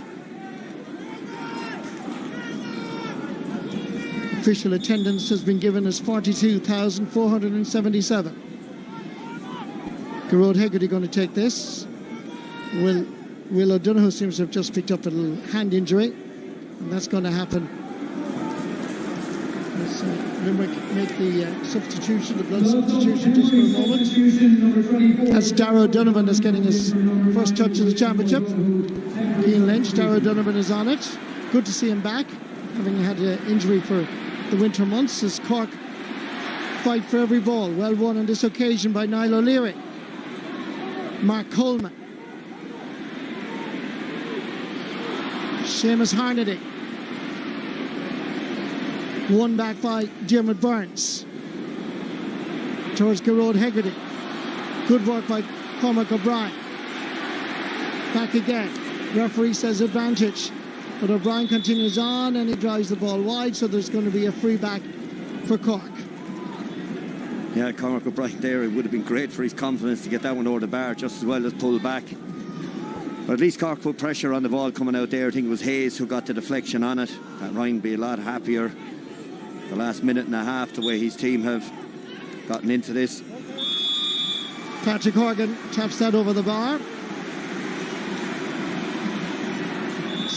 Official attendance has been given as 42,477. Gerard Hegarty going to take this. Will O'Donoghue seems to have just picked up a little hand injury, and that's going to happen. Let's Limerick make the substitution, the blood substitution, just for a moment. That's Darragh O'Donovan that's getting his first touch in the championship. Ian Lynch, Darragh O'Donovan is on it. Good to see him back, having had an injury for the winter months, as Cork fight for every ball. Well won on this occasion by Niall O'Leary. Mark Coleman. Seamus Harnedy. Won back by Dermot Burns. Towards Gerard Hegarty. Good work by Cormac O'Brien. Back again. Referee says advantage. But O'Brien continues on and he drives the ball wide, so there's going to be a free back for Cork. Yeah, Cormac O'Brien there, it would have been great for his confidence to get that one over the bar just as well as pull back. But at least Cork put pressure on the ball coming out there. I think it was Hayes who got the deflection on it. That Ryan would be a lot happier the last minute and a half, the way his team have gotten into this. Patrick Horgan taps that over the bar.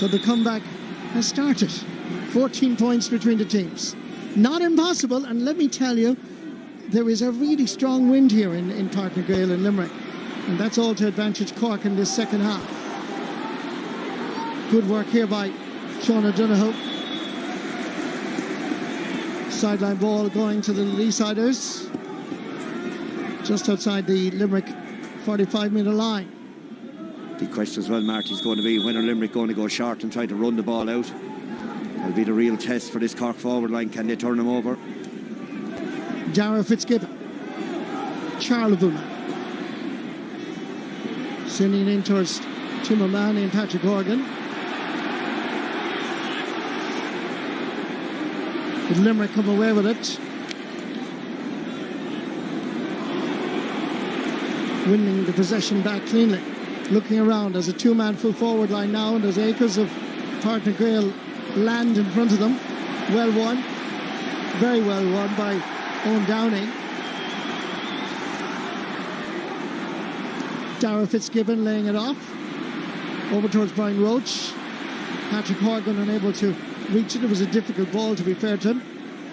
So the comeback has started. 14 points between the teams. Not impossible, and let me tell you, there is a really strong wind here in Páirc na Gael and Limerick, and that's all to advantage Cork in this second half. Good work here by Sean O'Donoghue. Sideline ball going to the Leesiders, just outside the Limerick 45-metre line. The question as well, Marty, is going to be, when are Limerick going to go short and try to run the ball out? That'll be the real test for this Cork forward line. Can they turn them over? Dara Fitzgibbon, Charleville, sending it in towards Tim O'Mahony and Patrick Horgan. But Limerick come away with it, winning the possession back cleanly. Looking around, there's a two-man full forward line now, and there's acres of Páirc na Gael land in front of them. Well won, very well won by Owen Downey. Dara Fitzgibbon laying it off over towards Brian Roach. Patrick Horgan unable to reach it. It was a difficult ball, to be fair to him.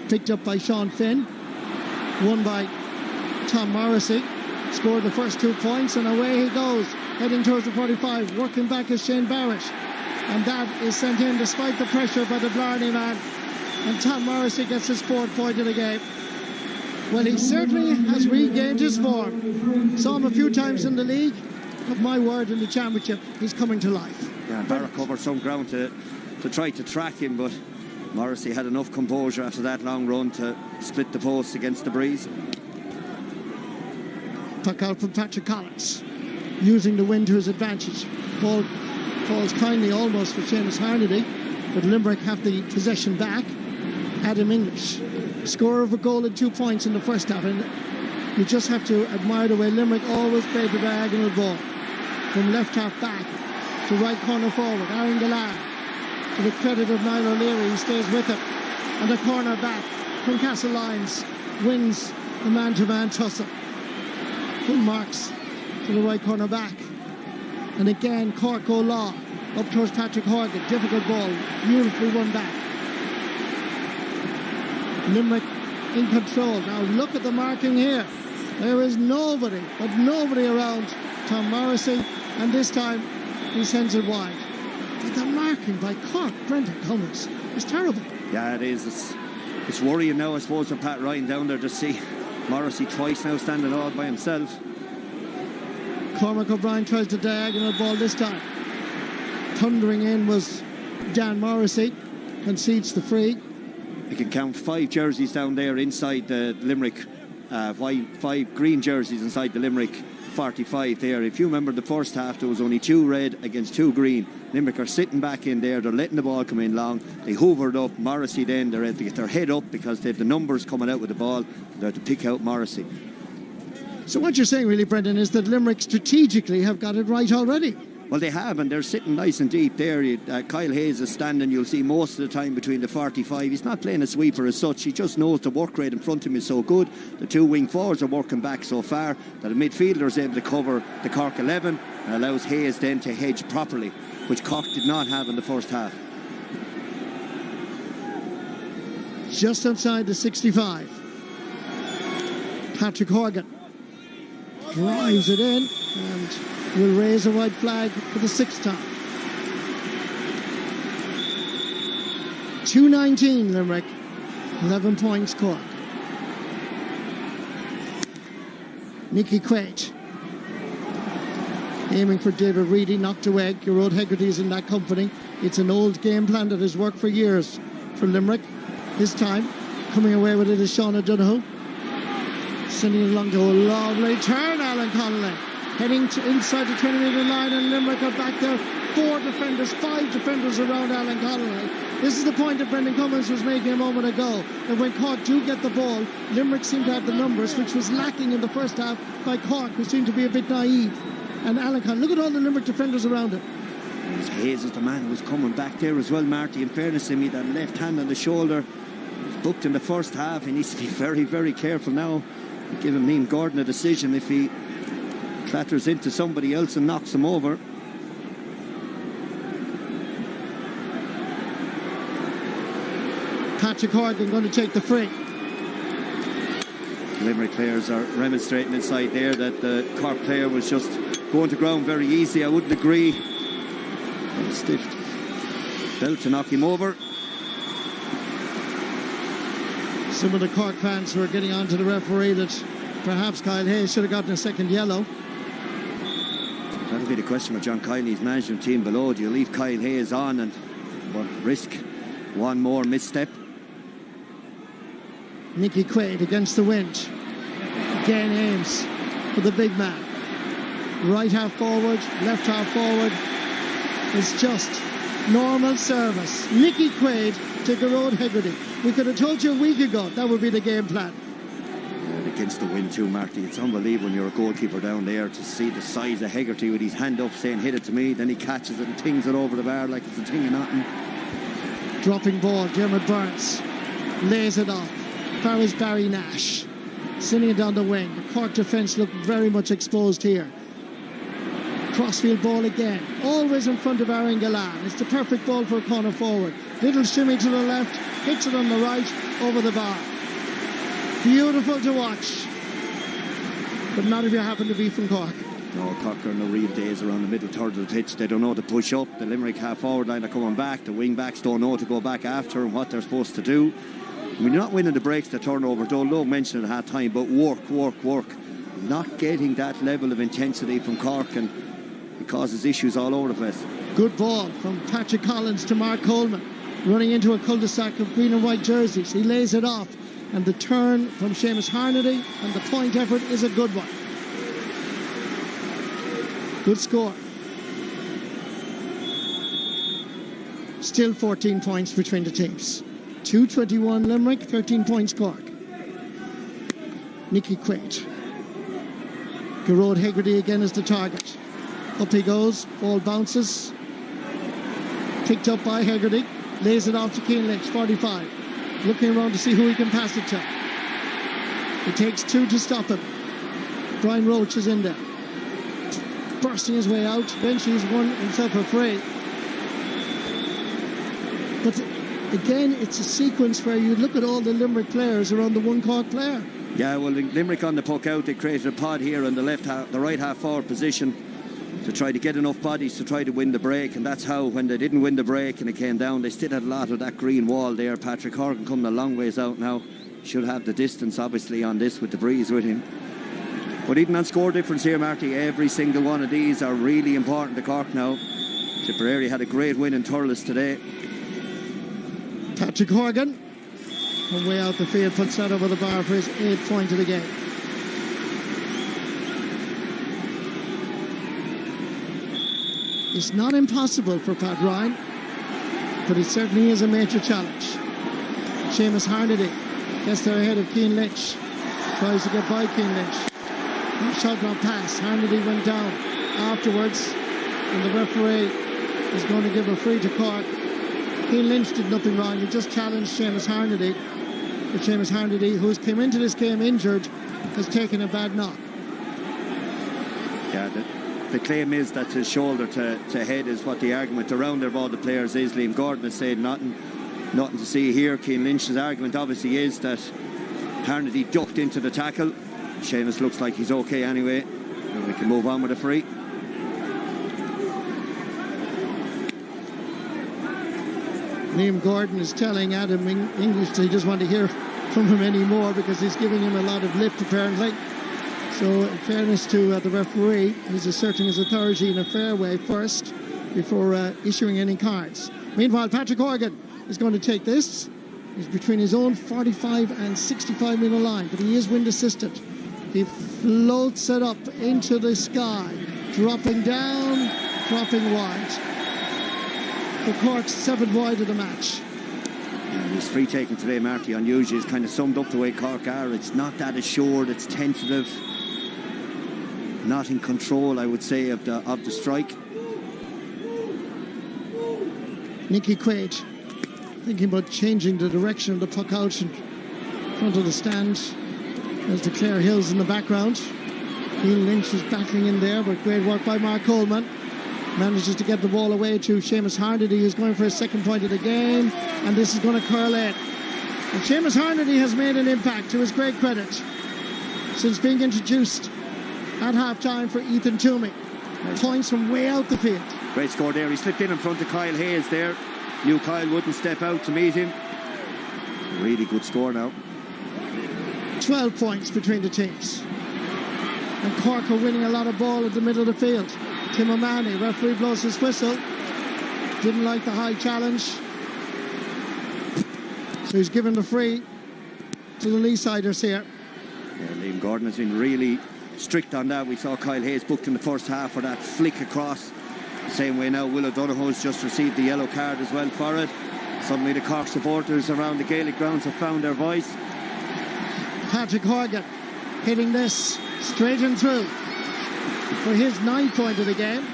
Picked up by Sean Finn, won by Tom Morrissey. Scored the first 2 points, and away he goes, heading towards the 45. Working back is Shane Barrett, and that is sent in despite the pressure by the Blarney man, and Tom Morrissey gets his 4th point of the game. Well, he certainly has regained his form. Saw him a few times in the league, but my word, in the championship, he's coming to life. Yeah, Barrett covered some ground to try to track him, but Morrissey had enough composure after that long run to split the post against the breeze. Puck out from Patrick Collins, using the wind to his advantage. Ball falls kindly almost for Seamus Harnedy, but Limerick have the possession back. Adam English, scorer of a goal and 2 points in the first half, and you just have to admire the way Limerick always played the diagonal ball from left half back to right corner forward. Aaron Gallan, to the credit of Niall O'Leary, he stays with it, and the corner back from Castle Lyons wins the man-to-man tussle. Full marks to the right corner back, and again Cork go long up towards Patrick Horgan. Difficult ball, beautifully won back. Limerick in control. Now look at the marking here. There is nobody, but nobody around Tom Morrissey, and this time he sends it wide. But the marking by Cork, Brendan Cummins, is terrible. Yeah, it is. It's worrying now, I suppose, for Pat Ryan down there to see Morrissey twice now standing all by himself. Cormac O'Brien tries the diagonal ball this time. Thundering in was Dan Morrissey, concedes the free. You can count 5 jerseys down there inside the Limerick, 5 green jerseys inside the Limerick 45 there. If you remember the first half, there was only 2 red against 2 green. Limerick are sitting back in there, they're letting the ball come in long. They hoovered up Morrissey, then they had to get their head up because they had the numbers coming out with the ball. They had to pick out Morrissey. So what you're saying really, Brendan, is that Limerick strategically have got it right already. Well, they have, and they're sitting nice and deep there. Kyle Hayes is standing, you'll see, most of the time between the 45. He's not playing a sweeper as such. He just knows the work rate in front of him is so good. The 2 wing forwards are working back so far that a midfielder is able to cover the Cork 11 and allows Hayes then to hedge properly, which Cork did not have in the first half. Just outside the 65. Patrick Horgan drives it in and will raise a white flag for the 6th time. 2:19 Limerick, 11 points Cork. Nicky Quaid aiming for David Reedy, knocked away. Gerard Hegarty's in that company. It's an old game plan that has worked for years for Limerick. This time coming away with it is Sean O'Donoghue, sending it along to a lovely turn. Alan Connolly heading to inside the 20-metre line, and Limerick are back there. 4 defenders, 5 defenders around Alan Connolly. This is the point that Brendan Cummins was making a moment ago, that when Cork do get the ball, Limerick seem to have the numbers, which was lacking in the first half by Cork, who seemed to be a bit naive. And Alan Connolly, look at all the Limerick defenders around him. Hayes is the man who was coming back there as well, Marty. In fairness to me, that left hand on the shoulder was booked in the first half. He needs to be very, very careful now. Giving Liam Gordon a decision if he clatters into somebody else and knocks him over. Patrick Horgan going to take the free. Limerick players are remonstrating inside there that the Cork player was just going to ground very easy. I wouldn't agree. Stiff belt to knock him over. Some of the Cork fans who are getting on to the referee that perhaps Kyle Hayes should have gotten a second yellow. That'll be the question with John Kiley's management team below. Do you leave Kyle Hayes on and risk one more misstep? Nicky Quaid against the wind. Again aims for the big man. Right half forward, left half forward. It's just normal service. Nicky Quaid to Gearóid Hegarty. We could have told you a week ago that would be the game plan. Yeah, against the wind too, Marty. It's unbelievable when you're a goalkeeper down there to see the size of Hegarty with his hand up saying hit it to me, then he catches it and tings it over the bar like it's a thing of nothing. Dropping ball, Dermot Burns lays it off. Barry's Barry Nash sending it down the wing. The Cork defence look very much exposed here. Crossfield ball again, always in front of Aaron Gallan. It's the perfect ball for a corner forward. Little shimmy to the left, hits it on the right, over the bar. Beautiful to watch, but not if you happen to be from Cork. No, Cork are in the real days around the middle third of the pitch. They don't know to push up. The Limerick half forward line are coming back. The wing backs don't know to go back after and what they're supposed to do. When you're not winning the breaks, the turnover, don't mention it at half time, but work. Not getting that level of intensity from Cork, and it causes issues all over the place. Good ball from Patrick Collins to Mark Coleman, running into a cul-de-sac of green and white jerseys. He lays it off, and the turn from Seamus Harnedy and the point effort is a good one. Good score. Still 14 points between the teams. 221 Limerick, 13 points Cork. Nicky Quaid. Gearóid Hegarty again is the target. Up he goes, ball bounces. Picked up by Hegarty. Lays it off to Cian Lynch, 45. Looking around to see who he can pass it to. It takes two to stop him. Brian Roach is in there. Bursting his way out. Eventually he's won himself a free. But again, it's a sequence where you look at all the Limerick players around the one Cork player. Yeah, well, Limerick on the puck out, they created a pod here on the right half forward position to try to get enough bodies to try to win the break, and that's how, when they didn't win the break and it came down, they still had a lot of that green wall there. Patrick Horgan coming a long ways out now. Should have the distance, obviously, on this with the breeze with him. But even on score difference here, Marty, every single one of these are really important to Cork now. Tipperary had a great win in Thurles today. Patrick Horgan, from way out the field, puts that over the bar for his 8th point of the game. It's not impossible for Pat Ryan, but it certainly is a major challenge. Seamus Harnedy gets there ahead of Cian Lynch, tries to get by Cian Lynch. Shot not pass. Harnedy went down afterwards, and the referee is going to give a free to Cork. Cian Lynch did nothing wrong. He just challenged Seamus Harnedy. But Seamus Harnedy, who's came into this game injured, has taken a bad knock. Yeah, the claim is that his shoulder to head is what the argument around there of all the players is. Liam Gordon has said nothing to see here. Cian Lynch's argument obviously is that Harnedy ducked into the tackle. Seamus looks like he's okay anyway, and we can move on with a free. Liam Gordon is telling Adam English that he doesn't want to hear from him anymore because he's giving him a lot of lip, apparently. So, in fairness to the referee, he's asserting his authority in a fair way first before issuing any cards. Meanwhile, Patrick Horgan is going to take this. He's between his own 45 and 65 metre line, but he is wind assisted. He floats it up into the sky, dropping down, dropping wide. The Cork's 7th wide of the match. Yeah, his free taking today, Marty, unusual. It's kind of summed up the way Cork are. It's not that assured, it's tentative, not in control, I would say, of the strike. Nicky Quaid thinking about changing the direction of the puck out in front of the stand. There's the Clare Hills in the background. Cian Lynch is battling in there, but great work by Mark Coleman. Manages to get the ball away to Seamus Harnedy, who's going for his 2nd point of the game, and this is going to curl in. And Seamus Harnedy has made an impact, to his great credit, since being introduced at half-time for Ethan Toomey. Points from way out the field. Great score there. He slipped in front of Kyle Hayes there. Knew Kyle wouldn't step out to meet him. Really good score now. 12 points between the teams. And Cork are winning a lot of ball at the middle of the field. Tim O'Mahony, referee blows his whistle. Didn't like the high challenge. So he's given the free to the Lee-siders here. Yeah, Liam Gordon has been really strict on that. We saw Kyle Hayes booked in the first half for that flick across. The same way now, Will O'Donoghue's just received the yellow card as well for it. Suddenly the Cork supporters around the Gaelic grounds have found their voice. Patrick Horgan hitting this straight and through for his 9th point of the game.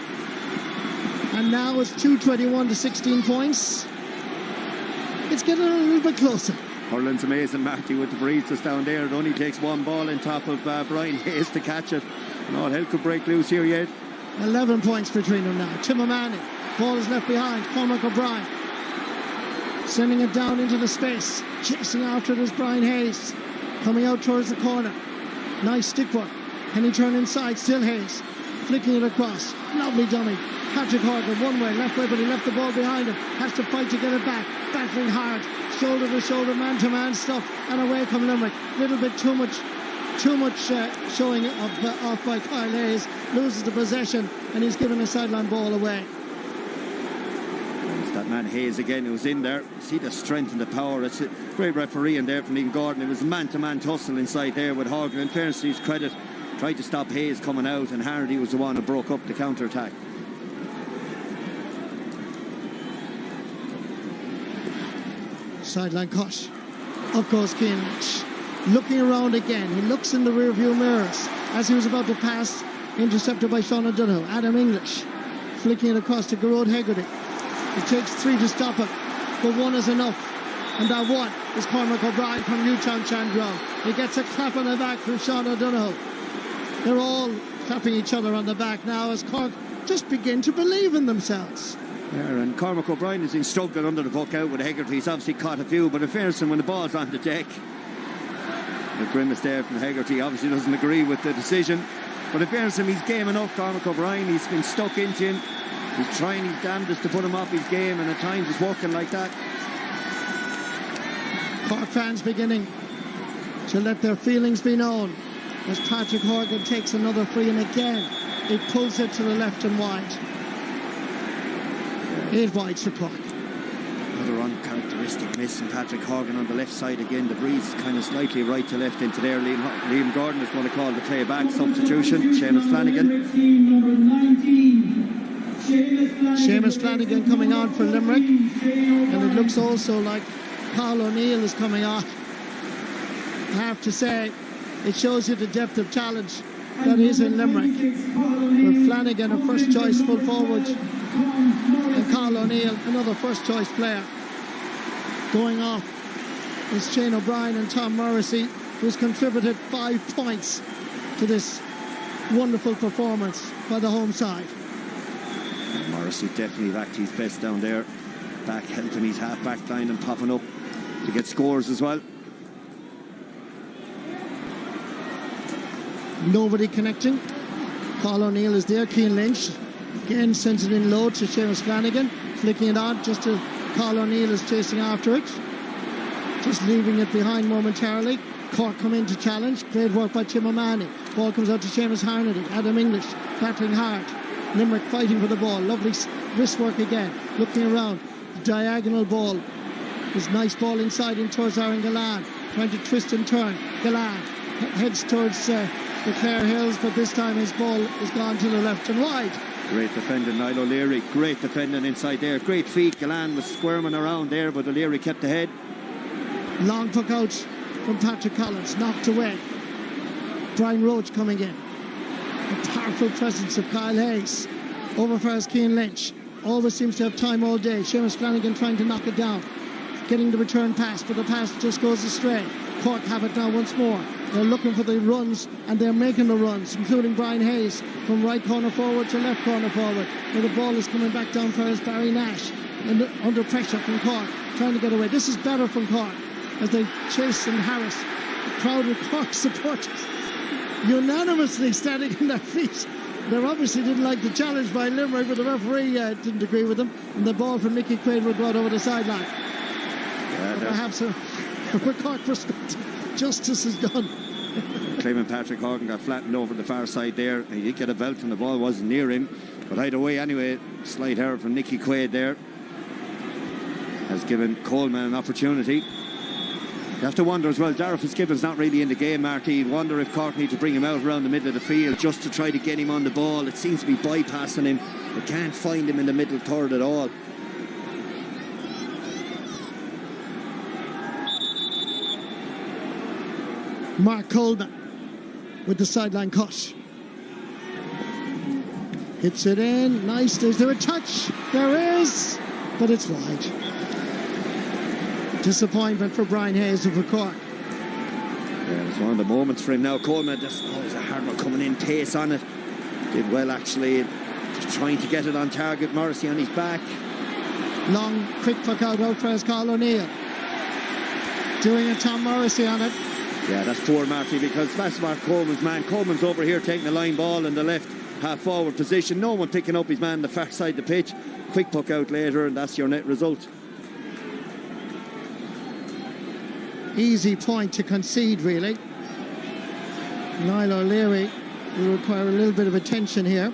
And now it's 2:21 to 16 points. It's getting a little bit closer. Hurling's amazing, Marty, with the breeze just down there. It only takes one ball on top of Brian Hayes to catch it. And all hell could break loose here yet. 11 points between them now. Tim O'Mahony, ball is left behind. Cormac O'Brien sending it down into the space. Chasing after it is Brian Hayes. Coming out towards the corner. Nice stick work. Can he turn inside? Still Hayes. Flicking it across. Lovely dummy. Patrick Horgan one way, left way, but he left the ball behind him. Has to fight to get it back. Battling hard. Shoulder to shoulder, man to man stuff. And away come Limerick. Little bit too much showing off by Kyle Hayes. Loses the possession and he's given a sideline ball away. It's that man Hayes again who's in there. See the strength and the power. It's a great referee in there from Liam Gordon. It was man-to-man tussle inside there with Horgan. In fairness to his credit, tried to stop Hayes coming out, and Hardy was the one who broke up the counter-attack. Sideline cut. Up goes Cian Lynch. Looking around again. He looks in the rear-view mirrors as he was about to pass. Intercepted by Sean O'Donoghue. Adam English flicking it across to Garrod Hegarty. It takes 3 to stop it, but 1 is enough. And that 1 is Cormac O'Brien from Newtown Chandron. He gets a clap on the back from Sean O'Donoghue. They're all clapping each other on the back now as Cork just begin to believe in themselves. Yeah, and Cormac O'Brien has been struggling under the puck out with Hegarty. He's obviously caught a few, but in fairness, when the ball's on the deck, the grimace there from Hegarty obviously doesn't agree with the decision. But in fairness, he's game enough, Cormac O'Brien. He's been stuck into him. He's trying his damnedest to put him off his game, and at times it's working like that. Cork fans beginning to let their feelings be known as Patrick Horgan takes another free, and again it pulls it to the left and wide. 8 wides for Cork. Another uncharacteristic miss from Patrick Horgan on the left side again. The breeze kind of slightly right to left into there. Liam Gordon is going to call the play back. Substitution, Seamus Flanagan. Seamus Flanagan coming on for Limerick, and it looks also like Paul O'Neill is coming on. I have to say, it shows you the depth of talent that is in Limerick. With Flanagan a first choice full forward, and Carl O'Neill another first choice player. Going off is Shane O'Brien and Tom Morrissey, who's contributed 5 points to this wonderful performance by the home side. Morrissey definitely back to his best down there. Back helping his half-back line and popping up to get scores as well. Nobody connecting. Paul O'Neill is there. Cian Lynch again sends it in low to Seamus Flanagan, flicking it on just to Paul O'Neill is chasing after it, just leaving it behind momentarily. Cork come in to challenge. Great work by Tim O'Mahony. Ball comes out to Seamus Harnedy. Adam English battling hard. Limerick fighting for the ball. Lovely wrist work again. Looking around. The diagonal ball. His nice ball inside in towards Aaron Gallan. Trying to twist and turn. Gallan heads towards the Clare Hills, but this time his ball is gone to the left and wide. Great defending, Niall O'Leary. Great defending inside there. Great feet. Gallan was squirming around there, but O'Leary kept the head. Long puck out from Patrick Collins. Knocked away. Brian Roach coming in. The powerful presence of Kyle Hayes. Over first Cian Lynch. Always seems to have time all day. Seamus Flanagan trying to knock it down. Getting the return pass, but the pass just goes astray. Cork have it now once more. They're looking for the runs, and they're making the runs, including Brian Hayes from right corner forward to left corner forward. Where the ball is coming back down for Barry Nash. And under pressure from Cork, trying to get away. This is better from Cork. as they chase and harass the crowd of Cork supporters, unanimously standing on their feet. They obviously didn't like the challenge by Limerick, but the referee didn't agree with them, and the ball from Mickey Quaid will go out over the sideline. Perhaps from a Cork perspective, justice is done. Claiming Patrick Horgan got flattened over the far side there. He did get a belt and the ball wasn't near him. But either way, anyway, slight error from Nicky Quaid there has given Coleman an opportunity. You have to wonder as well, Darragh Fitzgibbon's not really in the game, Marty. You wonder if Cork need to bring him out around the middle of the field just to try to get him on the ball. It seems to be bypassing him. They can't find him in the middle third at all. Mark Coleman with the sideline cut. Hits it in. Nice. Is there a touch? There is. But it's wide. Disappointment for Brian Hayes of Cork. Yeah, it's one of the moments for him now. Coleman, just a hard one coming in, pace on it. Did well actually. Just trying to get it on target. Morrissey on his back. Long, quick puck out for Carl O'Neill. Doing a Tom Morrissey on it. Yeah, that's poor, Marty, because that's Mark Coleman's man. Coleman's over here taking the line ball in the left half forward position. No one picking up his man on the far side of the pitch. Quick puck out later, and that's your net result. Easy point to concede, really. Niall O'Leary will require a little bit of attention here.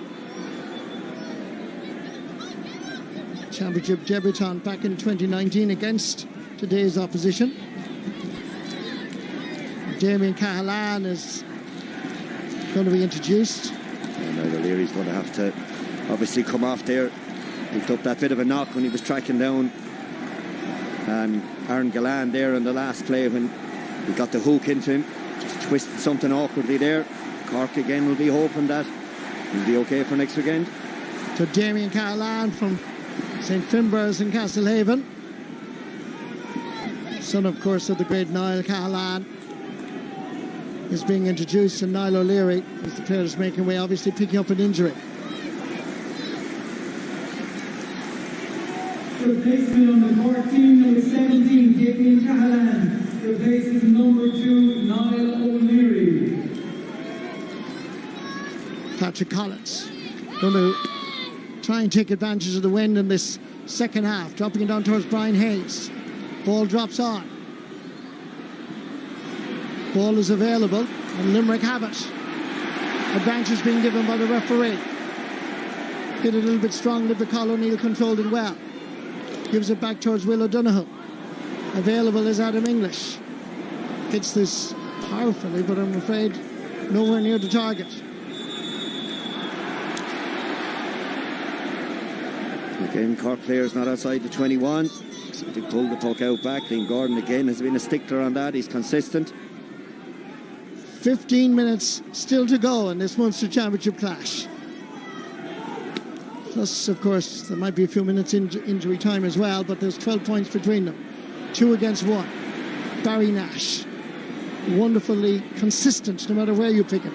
Championship debutant back in 2019 against today's opposition. Damien Cahalan is going to be introduced. And Niall O'Leary's going to have to obviously come off there. Picked up that bit of a knock when he was tracking down Aaron Galland there in the last play when he got the hook into him. Just twisted something awkwardly there. Cork again will be hoping that he'll be okay for next weekend. So Damien Cahalan from St Finbarrs in Castlehaven. Son, of course, of the great Niall Cahalan is being introduced, and Niall O'Leary is the player that's making way, obviously picking up an injury. Replacement on the Cork team, number 17, Damien Cahalan. Replaces number 2, Niall O'Leary. Patrick Collins going to try and take advantage of the wind in this second half, dropping it down towards Brian Hayes. Ball drops on. Ball is available, and Limerick have it. Advantage being given by the referee. Hit it a little bit strongly, but Carl O'Neill controlled it well. Gives it back towards Will O'Donoghue. Available is Adam English. Hits this powerfully, but I'm afraid nowhere near the target. Again, Cork players not outside the 21. So they pull the puck out back. Liam Gordon again has been a stickler on that. He's consistent. 15 minutes still to go in this Munster Championship clash. Plus, of course, there might be a few minutes injury time as well, but there's 12 points between them. 2 against 1. Barry Nash, wonderfully consistent no matter where you pick him.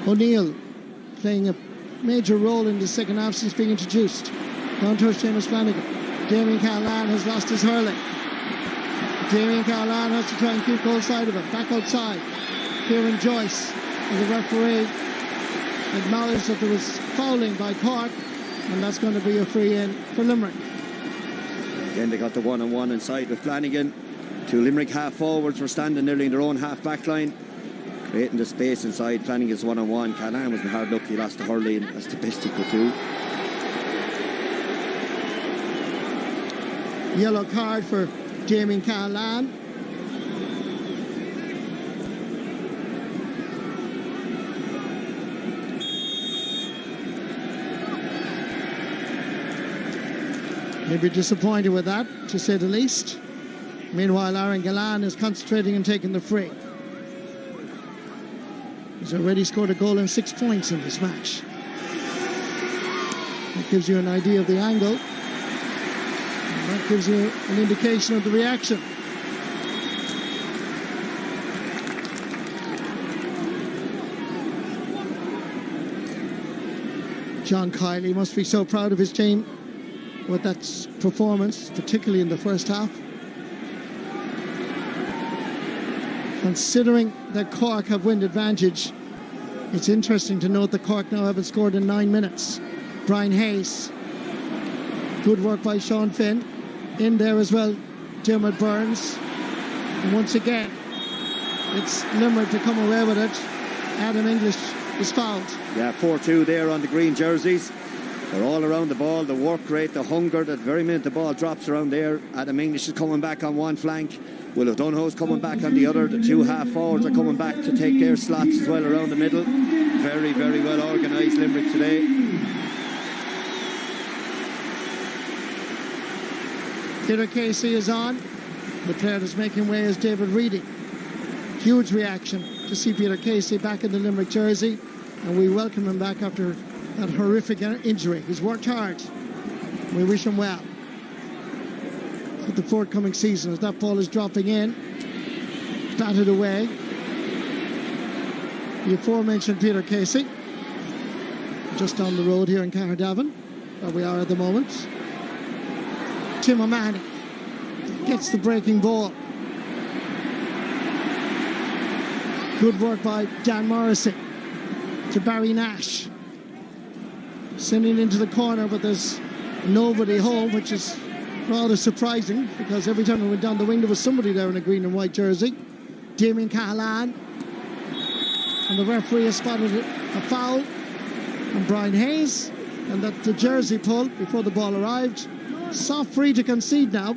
O'Neill playing a major role in the second half since being introduced. Down towards Seamus Flanagan. Damien Cahalan has lost his hurling. Damien Cahalan has to try and keep goal side of it. Back outside. Kieran Joyce, as the referee acknowledged that there was fouling by Cork, and that's going to be a free in for Limerick. Again, they got the one-on-one inside with Flanagan. 2 Limerick half forwards were standing nearly in their own half back line, creating the space inside. Flanagan's one-on-one. Cahalan was in hard luck. He lost the hurling. That's the best he could do. Yellow card for Damien Cahalan. Maybe disappointed with that, to say the least. Meanwhile, Aaron Galland is concentrating and taking the free. He's already scored a goal and 6 points in this match. That gives you an idea of the angle. And that gives you an indication of the reaction. John Kiley must be so proud of his team with that performance, particularly in the first half. Considering that Cork have wind advantage, it's interesting to note that Cork now haven't scored in 9 minutes. Brian Hayes, good work by Sean Finn. In there as well, Dermot Burns. And once again, it's Limerick to come away with it. Adam English is fouled. Yeah, 4-2 there on the green jerseys. They're all around the ball, the work rate, the hunger. That very minute the ball drops around there, Adam English is coming back on one flank. Will O'Donoghue's coming back on the other. The two half forwards are coming back to take their slots as well around the middle. Very, very well organised Limerick today. Peter Casey is on. The player that's making way is David Reedy. Huge reaction to see Peter Casey back in the Limerick jersey, and we welcome him back after that horrific injury. He's worked hard. We wish him well for the forthcoming season. As that ball is dropping in, batted away. The aforementioned Peter Casey, just down the road here in Cardiff, where we are at the moment. Tim O'Mahony gets the breaking ball. Good work by Dan Morrissey to Barry Nash. Sending it into the corner, but there's nobody home, which is rather surprising, because every time we went down the wing there was somebody there in a green and white jersey. Damien Cahalane. And the referee has spotted a foul on Brian Hayes, and that the jersey pull before the ball arrived. Soft free to concede now.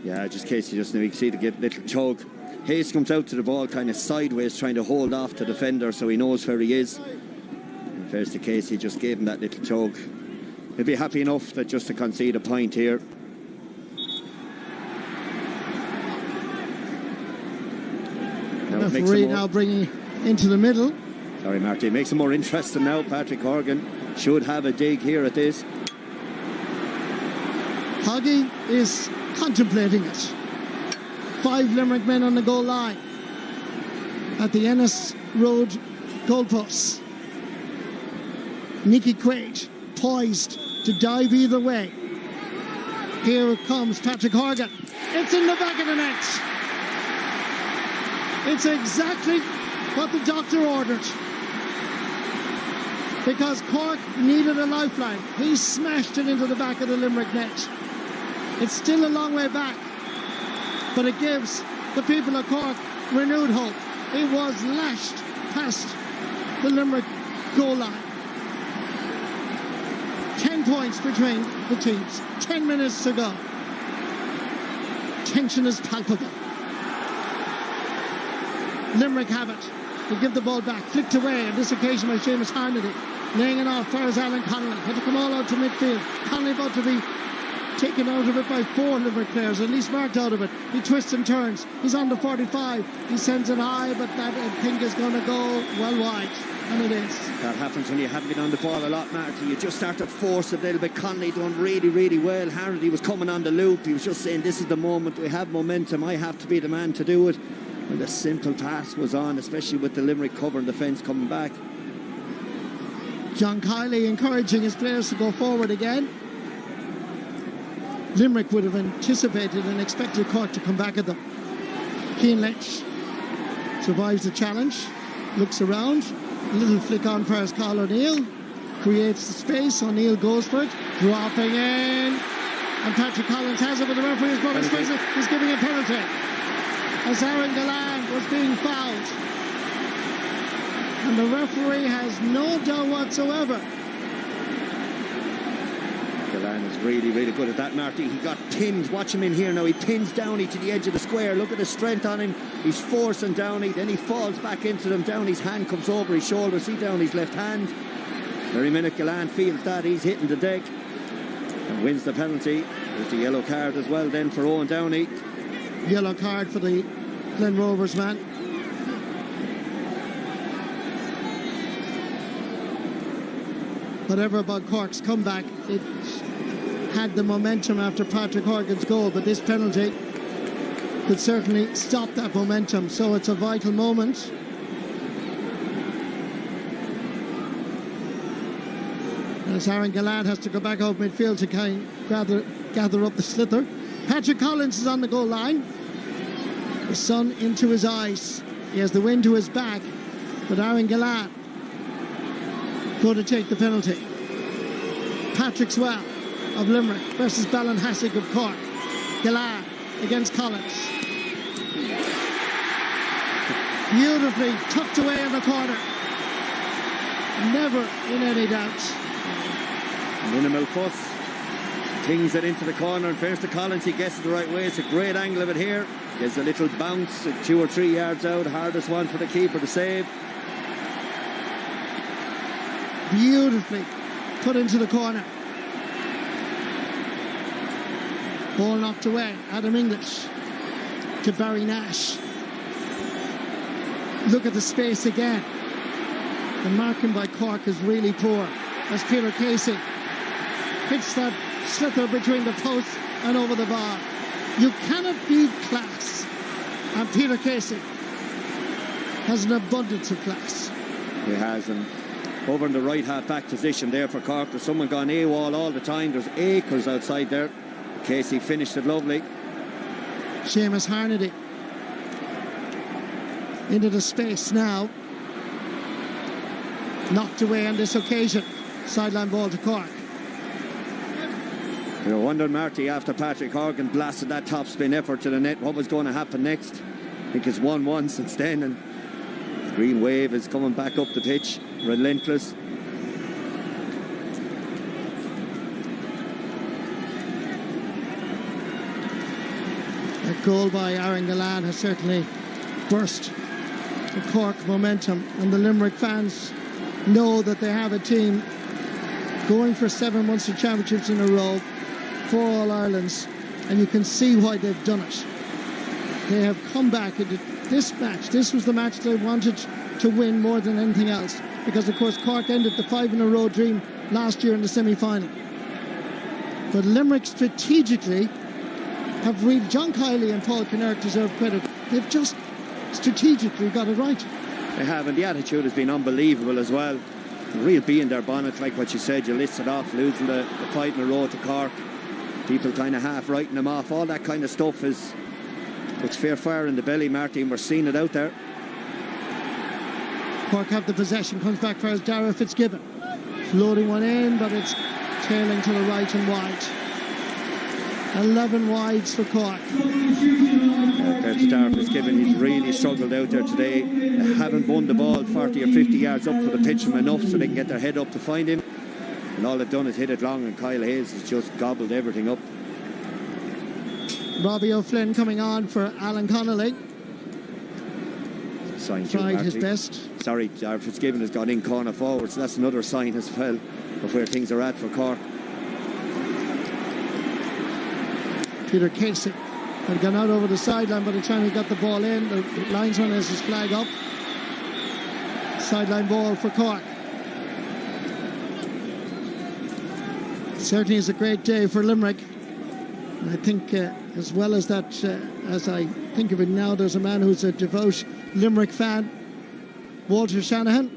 Yeah, just Casey just now, you can see the little choke. Hayes comes out to the ball kind of sideways, trying to hold off the defender so he knows where he is. In fairness to Casey, just gave him that little choke. He'll be happy enough that just to concede a point here. Referee now bringing into the middle. Sorry, Marty. It makes it more interesting now. Patrick Horgan should have a dig here at this. Hoggy is contemplating it. 5 Limerick men on the goal line at the Ennis Road goalposts. Nicky Quaid poised to dive either way. Here comes Patrick Horgan. It's in the back of the net. It's exactly what the doctor ordered, because Cork needed a lifeline. He smashed it into the back of the Limerick net. It's still a long way back, but it gives the people of Cork renewed hope. It was lashed past the Limerick goal line. 10 points between the teams. 10 minutes to go. Tension is palpable. Limerick have it. They give the ball back. Flicked away on this occasion by Seamus Harnedy. Laying it off. Fires Alan Connolly. Had to come all out to midfield. Connolly about to be taken out of it by 4 Limerick players, at least marked out of it. He twists and turns. He's on the 45. He sends it high, but that I think is going to go well wide. And it is. That happens when you haven't been on the ball a lot, Marty. You just start to force it a little bit. Connolly done really, really well. Harnedy was coming on the loop. He was just saying, this is the moment. We have momentum. I have to be the man to do it. And the simple pass was on, especially with the Limerick cover and defence coming back. John Kiley encouraging his players to go forward again. Limerick would have anticipated and expected Cork to come back at them. Cian Lynch survives the challenge, looks around, a little flick on for Carl O'Neill, creates the space. O'Neill goes for it, dropping in, and Patrick Collins has it, but the referee is brought expensive. He's giving a penalty as Aaron Galland was being fouled, and the referee has no doubt whatsoever. Galland is really, really good at that, Marty. He got pinned. Watch him in here now. He pins Downey to the edge of the square. Look at the strength on him. He's forcing Downey. Then he falls back into them. Downey's hand comes over his shoulder. See Downey's left hand. Every minute Galland feels that, he's hitting the deck and wins the penalty. There's the yellow card as well then for Owen Downey. Yellow card for the Glen Rovers man. Whatever about Cork's comeback, it had the momentum after Patrick Horgan's goal, but this penalty could certainly stop that momentum, so it's a vital moment. As Aaron Galland has to go back out midfield to kind of gather up the slither. Patrick Collins is on the goal line. The sun into his eyes. He has the wind to his back. But Aaron Gillane going to take the penalty. Patrick Swell of Limerick versus Ballinhassig of Cork. Gillane against Collins. Beautifully tucked away in the corner. Never in any doubt. Minimal fuss. Tings it into the corner, and fairness to Collins, he gets it the right way. It's a great angle of it here. Gives a little bounce, 2 or 3 yards out. Hardest one for the keeper to save. Beautifully put into the corner. Ball knocked away. Adam English to Barry Nash. Look at the space again. The marking by Cork is really poor. As Peter Casey hits that slither between the post and over the bar. You cannot beat class. And Peter Casey has an abundance of class. He has, and over in the right half-back position there for Cork, there's someone gone AWOL all the time. There's acres outside there. Casey finished it lovely. Seamus Harnedy into the space now. Knocked away on this occasion. Sideline ball to Cork. You're wondering, Marty, after Patrick Horgan blasted that top spin effort to the net, what was going to happen next? I think it's 1-1 since then, and the green wave is coming back up the pitch, relentless. That goal by Aaron Gillane has certainly burst the Cork momentum, and the Limerick fans know that they have a team going for 7 Munster Championships in a row, 4 All-Irelands, and you can see why they've done it. They have come back into this match. This was the match they wanted to win more than anything else, because of course Cork ended the 5-in-a-row dream last year in the semi-final. But Limerick strategically have really, John Kiley and Paul Kinnerk deserve credit. They've just strategically got it right. They have, and the attitude has been unbelievable as well. A real bee in their bonnet, like what you said. You listed off losing the 5 in a row to Cork, people kind of half writing them off. All that kind of stuff is, it's fair fire in the belly, Martin. We're seeing it out there. Cork have the possession, comes back for Dara Fitzgibbon, floating one in, but it's tailing to the right and wide. 11 wides for Cork. There's Dara Fitzgibbon. He's really struggled out there today. They haven't won the ball 40 or 50 yards up for the pitch him enough so they can get their head up to find him. And all they've done is hit it long, and Kyle Hayes has just gobbled everything up. Robbie O'Flynn coming on for Alan Connolly. Sign tried his best. Sorry, Dara Fitzgibbon has got in corner forward, so that's another sign as well of where things are at for Cork. Peter Casey had gone out over the sideline by the time he got the ball in. The linesman has his flag up. Sideline ball for Cork. Certainly is a great day for Limerick. And I think as well as that, as I think of it now, there's a man who's a devout Limerick fan, Walter Shanahan.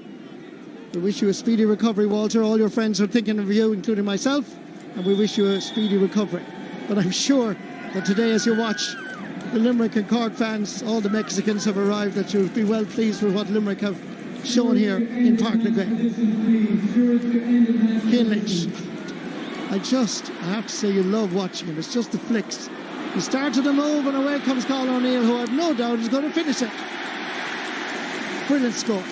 We wish you a speedy recovery, Walter. All your friends are thinking of you, including myself, and we wish you a speedy recovery. But I'm sure that today, as you watch the Limerick and Cork fans, all the Mexicans have arrived, that you'll be well pleased with what Limerick have shown here in Park Lagrange. Cian Lynch. I have to say, you love watching him. It's just the flicks. He started a move and away comes Colin O'Neill, who I've no doubt is going to finish it. Brilliant score.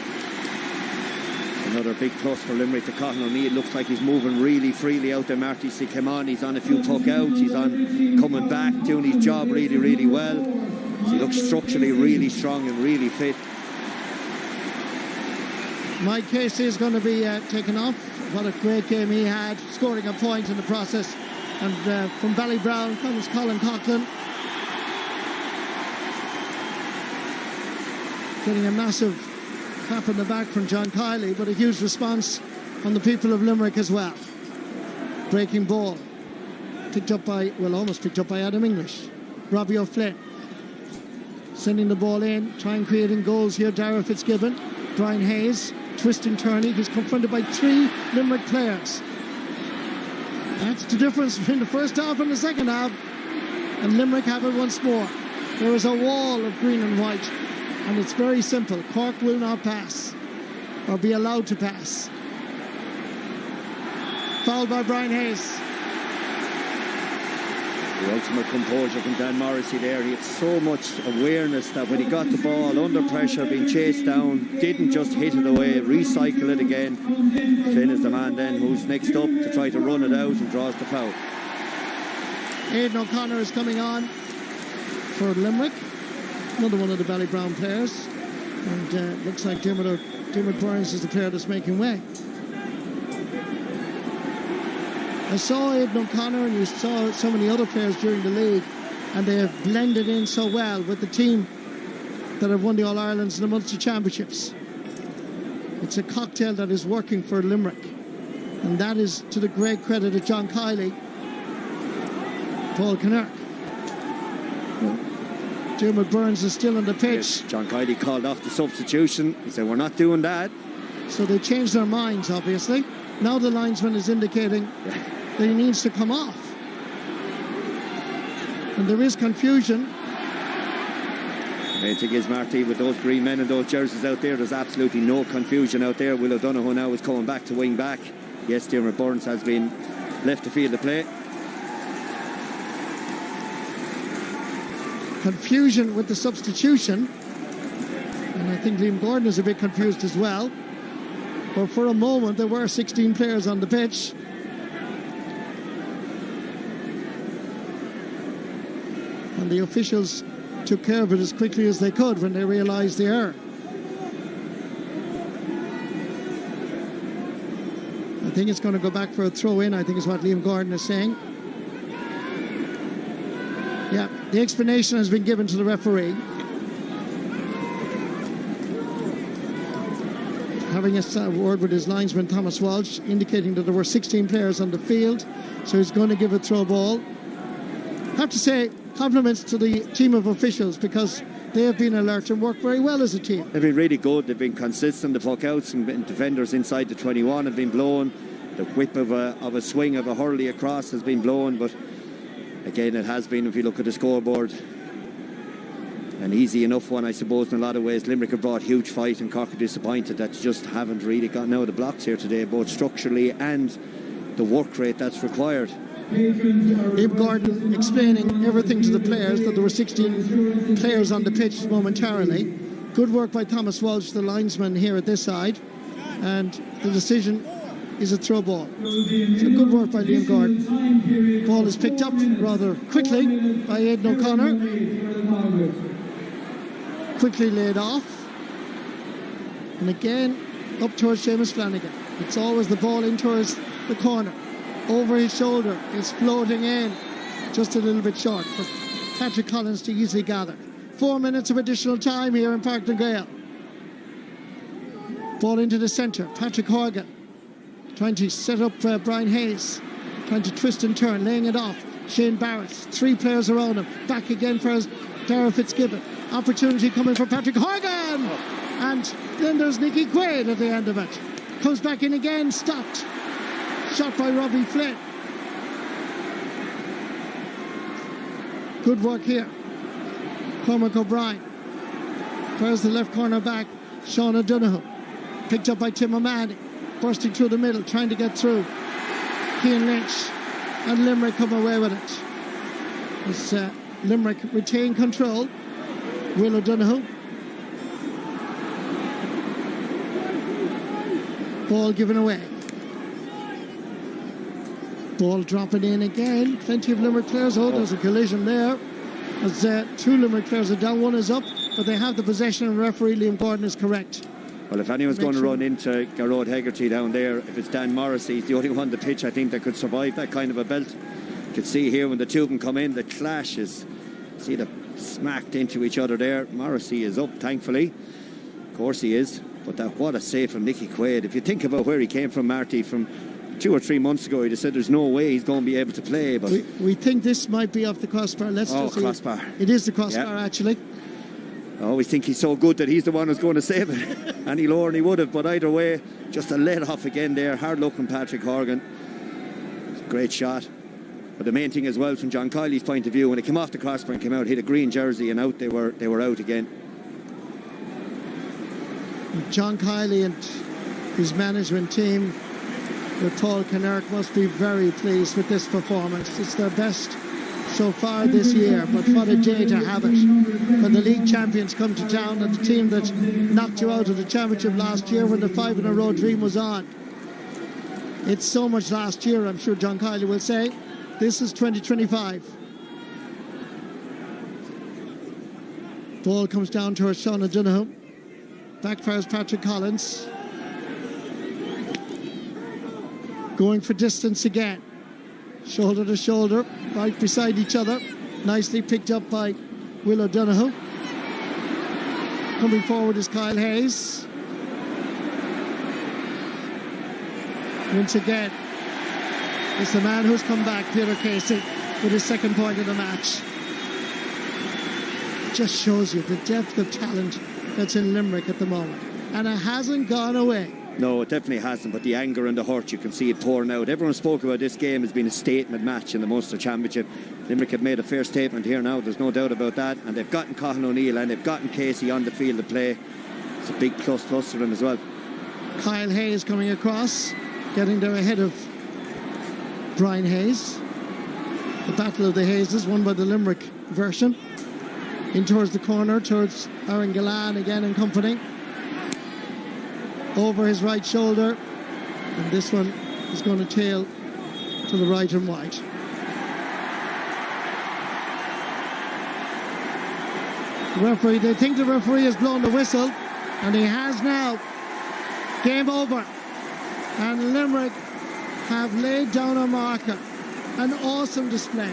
Another big plus for Limerick to Colin O'Neill. Looks like he's moving really freely out there. Marty C came on, he's on a few puck outs, he's on coming back, doing his job really, really well. He looks structurally really strong and really fit. Mike Casey is going to be taken off. What a great game he had, scoring a point in the process. And from Ballybrown comes Colin Coughlin, getting a massive clap on the back from John Kiley, but a huge response from the people of Limerick as well. Breaking ball, almost picked up by Adam English. Robbie O'Flynn sending the ball in, trying creating goals here. Dara Fitzgibbon, Brian Hayes, twisting, turning. He's confronted by 3 Limerick players. That's the difference between the first half and the second half, and Limerick have it once more. There is a wall of green and white, and it's very simple. Cork will not pass or be allowed to pass. Fouled by Brian Hayes. The ultimate composure from Dan Morrissey there. He had so much awareness that when he got the ball under pressure, being chased down, didn't just hit it away, recycle it again. Finn is the man then who's next up to try to run it out and draws the foul. Aidan O'Connor is coming on for Limerick, another one of the Ballybrown players, and looks like Dermot Burns is the player that's making way. I saw Aidan O'Connor and you saw so many other players during the league, and they have blended in so well with the team that have won the All-Irelands and the Munster Championships. It's a cocktail that is working for Limerick, and that is to the great credit of John Kiley, Paul Kinnerk. Dermot Burns is still on the pitch. Yes, John Kiley called off the substitution. He said, we're not doing that. So they changed their minds, obviously. Now the linesman is indicating that he needs to come off. And there is confusion. The main thing is, Marty, with those green men and those jerseys out there, there's absolutely no confusion out there. Will O'Donoghue now is coming back to wing back. Yes, Dermot Burns has been left to field of play. Confusion with the substitution. And I think Liam Gordon is a bit confused as well. But for a moment, there were 16 players on the pitch. And the officials took care of it as quickly as they could when they realised the error. I think it's going to go back for a throw-in, I think is what Liam Gordon is saying. Yeah, the explanation has been given to the referee. Having a word with his linesman, Thomas Walsh, indicating that there were 16 players on the field, so he's going to give a throw ball. I have to say, compliments to the team of officials, because they have been alert and worked very well as a team. They've been really good. They've been consistent. The puck outs and defenders inside the 21 have been blown. The whip of a swing of a hurley across has been blown, but again, it has been, if you look at the scoreboard, an easy enough one, I suppose, in a lot of ways. Limerick have brought huge fight, and Cork are disappointed that just haven't really gotten out of the blocks here today, both structurally and the work rate that's required. Liam Gordon explaining everything to the players, that there were 16 players on the pitch momentarily. Good work by Thomas Walsh, the linesman here at this side, and the decision is a throw ball. So good work by Liam Gordon. Ball is picked up rather quickly by Aidan O'Connor. Quickly laid off. And again, up towards Seamus Flanagan. It's always the ball in towards the corner. Over his shoulder, it's floating in. Just a little bit short for Patrick Collins to easily gather. 4 minutes of additional time here in Parkland Gael. Ball into the centre. Patrick Horgan trying to set up Brian Hayes. Trying to twist and turn, laying it off. Shane Barrett, 3 players around him. Back again for Darragh Fitzgibbon. Opportunity coming for Patrick Horgan. And then there's Nicky Quaid at the end of it. Comes back in again, stopped. Shot by Robbie Flynn. Good work here. Cormac O'Brien. There's the left corner back, Sean O'Donoghue. Picked up by Tim O'Mahony. Bursting through the middle, trying to get through. Cian Lynch. And Limerick come away with it. As Limerick retain control. Will O'Donoghue. Ball given away. Ball dropping in again. Plenty of Limerick players. Oh, there's a collision there. As 2 Limerick players are down, 1 is up, but they have the possession, and referee Liam Gordon is correct. Well, if anyone's going to run into Garrod Hegarty down there, if it's Dan Morrissey, he's the only one on the pitch, I think, that could survive that kind of a belt. You can see here when the two of them come in, the clash is, see, the smacked into each other there. Morrissey is up, thankfully. Of course he is. But what a save from Nicky Quaid. If you think about where he came from, Marty, from 2 or 3 months ago, he'd have said there's no way he's going to be able to play. But we think this might be off the crossbar. Crossbar. It is the crossbar, actually. I always think he's so good that he's the one who's going to save it. Any lower and he would have. But either way, just a let off again there. Hard looking Patrick Horgan. Great shot. But the main thing as well, from John Kiley's point of view, when it came off the crossbar and came out, hit a green jersey, and out they were out again. John Kiley and his management team with Paul Kinnerk must be very pleased with this performance. It's their best so far this year, but what a day to have it when the league champions come to town, and the team that knocked you out of the championship last year when the 5-in-a-row dream was on. It's so much last year, I'm sure John Kiley will say. This is 2025. Ball comes down to Sean O'Donoghue. Backfires Patrick Collins. Going for distance again. Shoulder to shoulder, right beside each other. Nicely picked up by Will O'Donoghue. Coming forward is Kyle Hayes. Once again, it's the man who's come back, Peter Casey, with his second point of the match. Just shows you the depth of talent that's in Limerick at the moment. And it hasn't gone away. No, it definitely hasn't, but the anger and the hurt, you can see it pouring out. Everyone spoke about this game as being a statement match in the Munster Championship. Limerick have made a fair statement here now, there's no doubt about that. And they've gotten Cathal O'Neill and they've gotten Casey on the field to play. It's a big plus for them as well. Kyle Hayes coming across, getting there ahead of Brian Hayes. The Battle of the Hayes won by the Limerick version. In towards the corner, towards Aaron Gillan again and company. Over his right shoulder, and this one is going to tail to the right and wide. The referee, they think the referee has blown the whistle, and he has now. Game over. And Limerick have laid down a marker. An awesome display.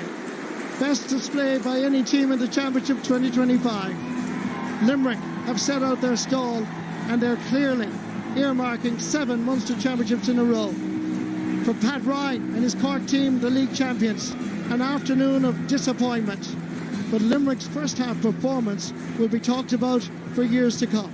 Best display by any team in the Championship 2025. Limerick have set out their stall, and they're clearly earmarking 7 Munster Championships in a row. For Pat Ryan and his Cork team, the league champions, an afternoon of disappointment. But Limerick's first half performance will be talked about for years to come.